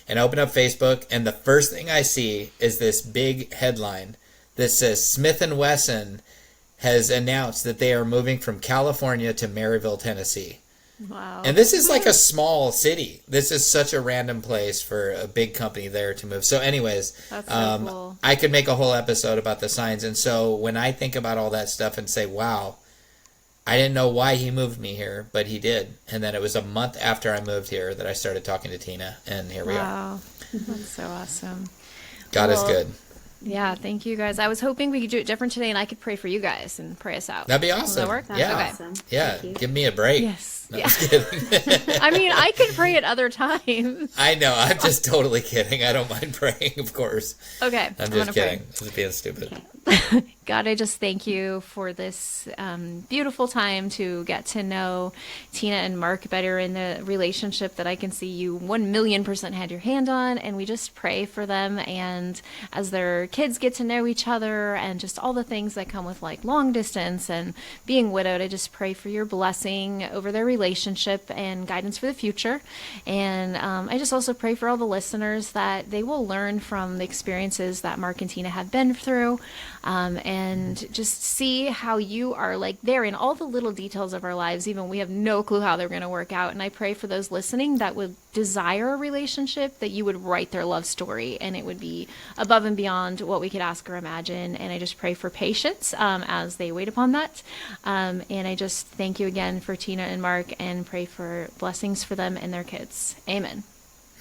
And I open up Facebook, and the first thing I see is this big headline that says Smith & Wesson has announced that they are moving from California to Maryville, Tennessee. Wow. And this is like a small city. This is such a random place for a big company there to move. So anyways, That's so cool. I could make a whole episode about the signs. And so when I think about all that stuff and say, wow, I didn't know why he moved me here, but he did. And then it was a month after I moved here that I started talking to Tina, and here we are. Wow. That's so awesome. God is good. Yeah, thank you guys. I was hoping we could do it different today, and I could pray for you guys and pray us out. That'd be awesome. Does that work? That's Yeah. awesome. Yeah. Thank you. Give me a break. Yes. No, Yeah. I'm just kidding. I mean, I could pray at other times. I know. I'm just totally kidding. I don't mind praying, of course. Okay. I'm just kidding. I'm just being stupid. God, I just thank you for this beautiful time to get to know Tina and Mark better in the relationship that I can see you 1,000,000% had your hand on. And we just pray for them. And as their kids get to know each other and just all the things that come with like long distance and being widowed, I just pray for your blessing over their relationship and guidance for the future. And I just also pray for all the listeners that they will learn from the experiences that Mark and Tina have been through. And just see how you are like there in all the little details of our lives, even we have no clue how they're going to work out. And I pray for those listening that would desire a relationship, that you would write their love story and it would be above and beyond what we could ask or imagine. And I just pray for patience as they wait upon that. And I just thank you again for Tina and Mark and pray for blessings for them and their kids. Amen.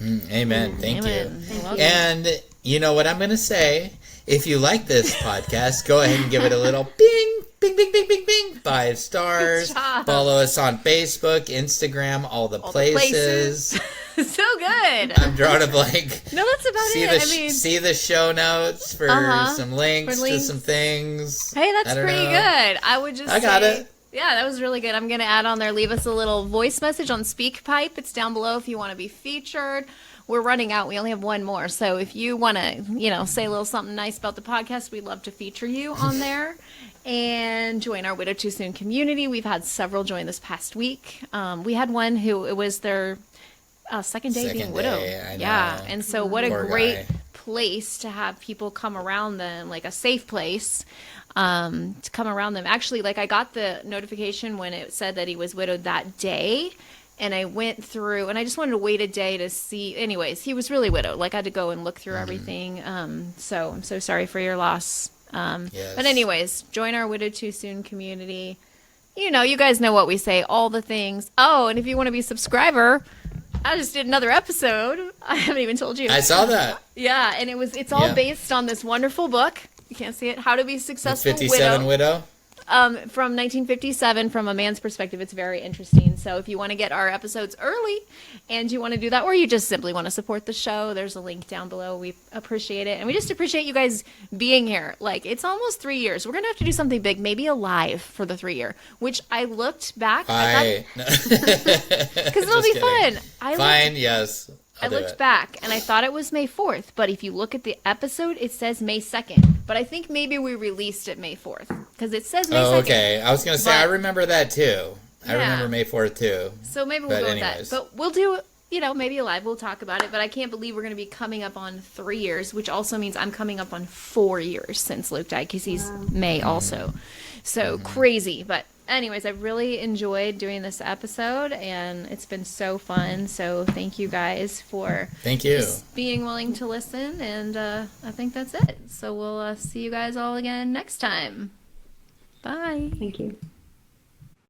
Amen. Thank Amen. you. Thank you. And you know what I'm going to say? If you like this podcast, go ahead and give it a little bing, bing, bing, bing, bing, bing. 5 stars. Good job. Follow us on Facebook, Instagram, all the places. So good. I'm drawing a blank. No, that's about See it. see the show notes for some links to some things. Hey, that's pretty good. I would just I got say, it. Yeah, that was really good. I'm going to add on there, leave us a little voice message on SpeakPipe. It's down below if you want to be featured. We're running out. We only have one more. So if you want to, say a little something nice about the podcast, we'd love to feature you on there. And join our Widow Too Soon community. We've had several join this past week. We had one who it was their second day being widowed. I know. Yeah, and so what a Poor great guy. place to have people come around them, like a safe place to come around them. Actually, like I got the notification when it said that he was widowed that day. And I went through, and I just wanted to wait a day to see. Anyways, he was really widowed. Like I had to go and look through everything. So I'm so sorry for your loss. Yes. But anyways, join our Widow Too Soon community. You guys know what we say, all the things. Oh, and if you want to be a subscriber, I just did another episode. I haven't even told you. I saw that. Yeah, and it's all based on this wonderful book. You can't see it. How to Be Successful 57 Widow. From 1957, from a man's perspective. It's very interesting. So if you want to get our episodes early and you want to do that, or you just simply want to support the show, there's a link down below. We appreciate it. And we just appreciate you guys being here. Like, it's almost 3 years. We're going to have to do something big, maybe a live for the 3-year, which I looked back. Because it'll be fun. Yes. I looked back and I thought it was May 4th, but if you look at the episode, it says May 2nd. But I think maybe we released it May 4th because it says May 2nd. Oh, okay. I was going to say, I remember that too. I Yeah. remember May 4th too. So maybe we'll go with that. anyways. But we'll do, maybe a live. We'll talk about it. But I can't believe we're going to be coming up on 3 years, which also means I'm coming up on 4 years since Luke died because he's May also. So crazy. But anyways, I really enjoyed doing this episode, and it's been so fun. So thank you guys for Thank you. just being willing to listen, and I think that's it. So we'll see you guys all again next time. Bye. Thank you.